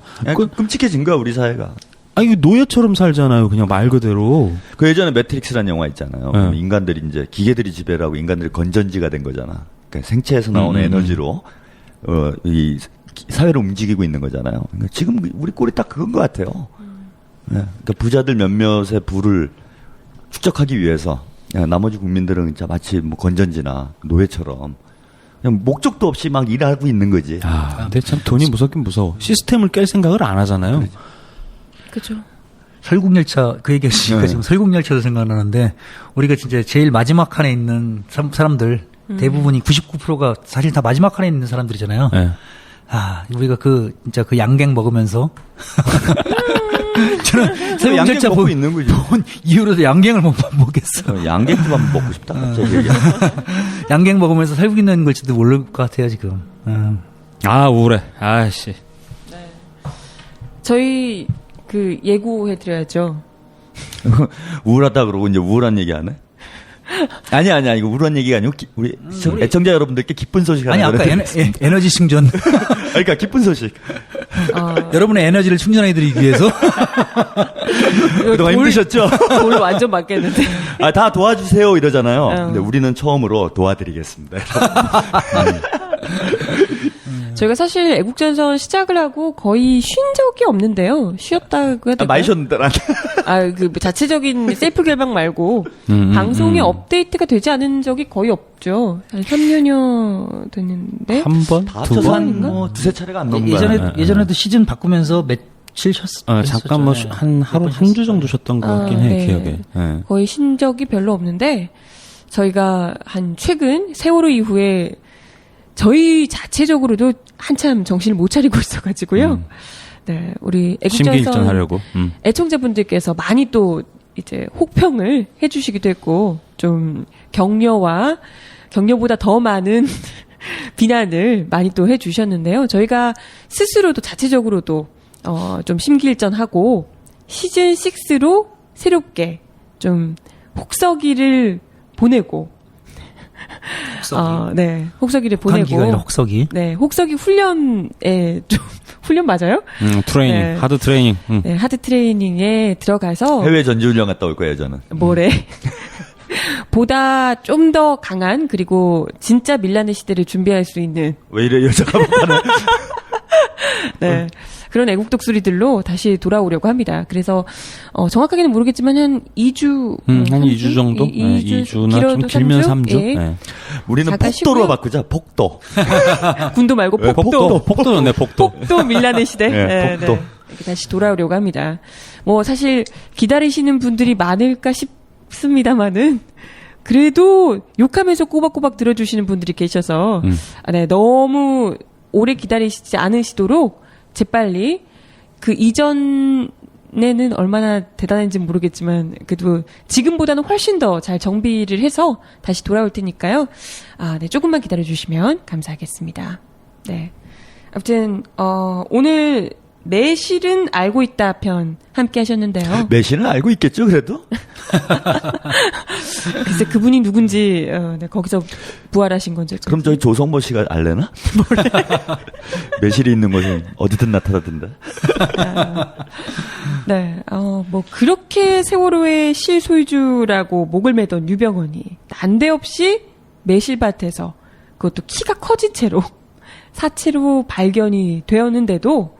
끔찍해진 거야 우리 사회가. 아 이거 노예처럼 살잖아요. 그냥 말 그대로. 그 예전에 매트릭스라는 영화 있잖아요. 네. 인간들이 이제 기계들이 지배를 하고 인간들이 건전지가 된 거잖아. 그러니까 생체에서 나오는 에너지로 이 사회를 움직이고 있는 거잖아요. 그러니까 지금 우리 꼴이 딱 그건 것 같아요. 네. 그러니까 부자들 몇몇의 부를 축적하기 위해서 나머지 국민들은 진짜 마치 뭐 건전지나 노예처럼 그냥 목적도 없이 막 일하고 있는 거지. 아 근데 참 돈이 무섭긴 무서워. 시스템을 깰 생각을 안 하잖아요. 그죠. 설국열차 그 얘기하시니까 네. 지금 설국열차도 생각나는데 우리가 진짜 제일 마지막 칸에 있는 사람들 대부분이 99%가 사실 다 마지막 칸에 있는 사람들이잖아요. 네. 우리가 진짜 그 양갱 먹으면서 저는 설국열차 먹고 있는 거지. 본 이후로도 양갱을 못 먹겠어. 양갱집 한번 먹고 싶다. 갑자기. 양갱 먹으면서 살고 있는 걸지도 모를 것 같아요 지금. 아 우울해. 아씨. 저희 그 예고해드려야죠. 우울하다 그러고 이제 우울한 얘기 하네? 아니야. 이거 우울한 얘기가 아니고, 우리 애청자 여러분들께 기쁜 소식 하나. 아니 아까 에너지 충전. 그러니까 기쁜 소식. 여러분의 에너지를 충전해드리기 위해서. 그동안 힘드셨죠? 돌 완전 맞겠는데. 다 도와주세요 이러잖아요. 어. 근데 우리는 처음으로 도와드리겠습니다. 저희가 사실 애국전선 시작을 하고 거의 쉰 적이 없는데요. 쉬었다고 해야 될까요? 많이 쉬었는데, 난. 그 자체적인 셀프 결방 말고 방송에 업데이트가 되지 않은 적이 거의 없죠. 한 3년여 됐는데. 한 번? 다 두 합쳐서 번? 한 뭐 두세 차례가 안 넘은 거야. 예전에도 시즌 바꾸면서 며칠 쉬었어요. 잠깐 뭐 한 하루 한 주 정도 쉬었던 것 같긴 해 네. 기억에. 네. 거의 쉰 적이 별로 없는데 저희가 한 최근 세월호 이후에 저희 자체적으로도 한참 정신을 못 차리고 있어가지고요. 네, 우리 애국전선 심기일전하려고. 애청자분들께서 많이 또 이제 혹평을 해주시기도 했고 좀 격려보다 더 많은 비난을 많이 또 해주셨는데요. 저희가 스스로도 자체적으로도 좀 심기일전하고 시즌 6로 새롭게 좀 혹서기를 보내고. 혹서기를 보내고. 아니라 혹서기. 네, 혹서기 훈련에 좀, 훈련 맞아요? 트레이닝, 네. 하드 트레이닝. 네, 하드 트레이닝에 들어가서. 해외 전지훈련 갔다 올 거예요, 저는. 뭐래. 보다 좀 더 강한, 그리고 진짜 밀라네 시대를 준비할 수 있는. 왜 이래, 여자가 못하는. 네. 그런 애국독 소리들로 다시 돌아오려고 합니다. 그래서 정확하게는 모르겠지만 한 2주 한 2주 정도? 2주나 좀 길면 3주? 예. 네. 우리는 잠깐 폭도로 쉬고요. 바꾸자, 폭도. 군도 말고 네, 폭도. 폭도였네, 폭도. 폭도 밀라네 시대. 네, 폭도. 이렇게 다시 돌아오려고 합니다. 뭐 사실 기다리시는 분들이 많을까 싶습니다만은 그래도 욕하면서 꼬박꼬박 들어주시는 분들이 계셔서 네, 너무 오래 기다리시지 않으시도록 재빨리 그 이전 예전에는 얼마나 대단한지 모르겠지만 그래도 지금보다는 훨씬 더 잘 정비를 해서 다시 돌아올 테니까요. 네, 조금만 기다려 주시면 감사하겠습니다. 네. 아무튼 오늘 매실은 알고 있다 편 함께 하셨는데요. 매실은 알고 있겠죠, 그래도? 글쎄 그분이 누군지 네, 거기서 부활하신 건지. 그럼 저희 조성모 씨가 알래나? 매실이 있는 것은 어디든 나타나던데. 네, 뭐 그렇게 세월호의 실소유주라고 목을 매던 유병헌이 난데없이 매실밭에서 그것도 키가 커진 채로 사체로 발견이 되었는데도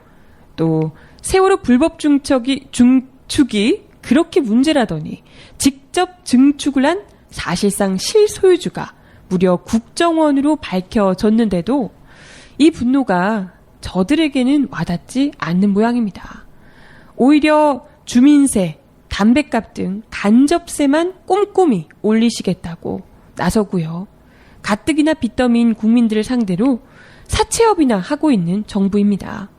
또 세월호 불법 중축이 그렇게 문제라더니 직접 증축을 한 사실상 실소유주가 무려 국정원으로 밝혀졌는데도 이 분노가 저들에게는 와닿지 않는 모양입니다. 오히려 주민세, 담뱃값 등 간접세만 꼼꼼히 올리시겠다고 나서고요. 가뜩이나 빚더미인 국민들을 상대로 사채업이나 하고 있는 정부입니다.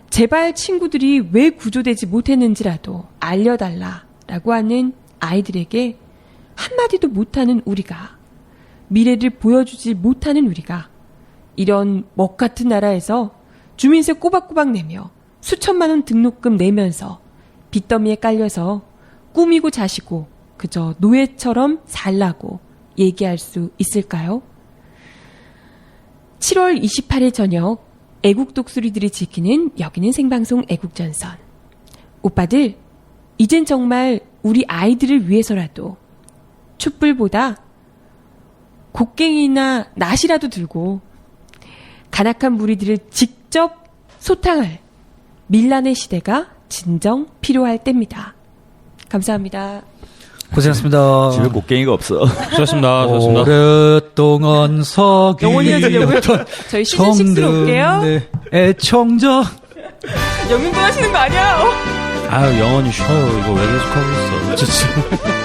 제발 친구들이 왜 구조되지 못했는지라도 알려달라라고 하는 아이들에게 한마디도 못하는 우리가, 미래를 보여주지 못하는 우리가 이런 먹같은 나라에서 주민세 꼬박꼬박 내며 수천만 원 등록금 내면서 빚더미에 깔려서 꾸미고 자시고 그저 노예처럼 살라고 얘기할 수 있을까요? 7월 28일 저녁 애국 독수리들이 지키는 여기는 생방송 애국전선. 오빠들, 이젠 정말 우리 아이들을 위해서라도 촛불보다 곡괭이나 낫이라도 들고 간악한 무리들을 직접 소탕할 밀란의 시대가 진정 필요할 때입니다. 감사합니다. 고생하셨습니다. 집에 곡괭이가 없어. 수고하셨습니다. 수고하셨습니다. 오랫동안 영원히 하시려고요? 저희 시즌 6로 올게요. 애청자. 영민분 하시는 거 아니야? 아유, 영원히 쉬어요. 이거 왜 계속 하고 있어. 진짜.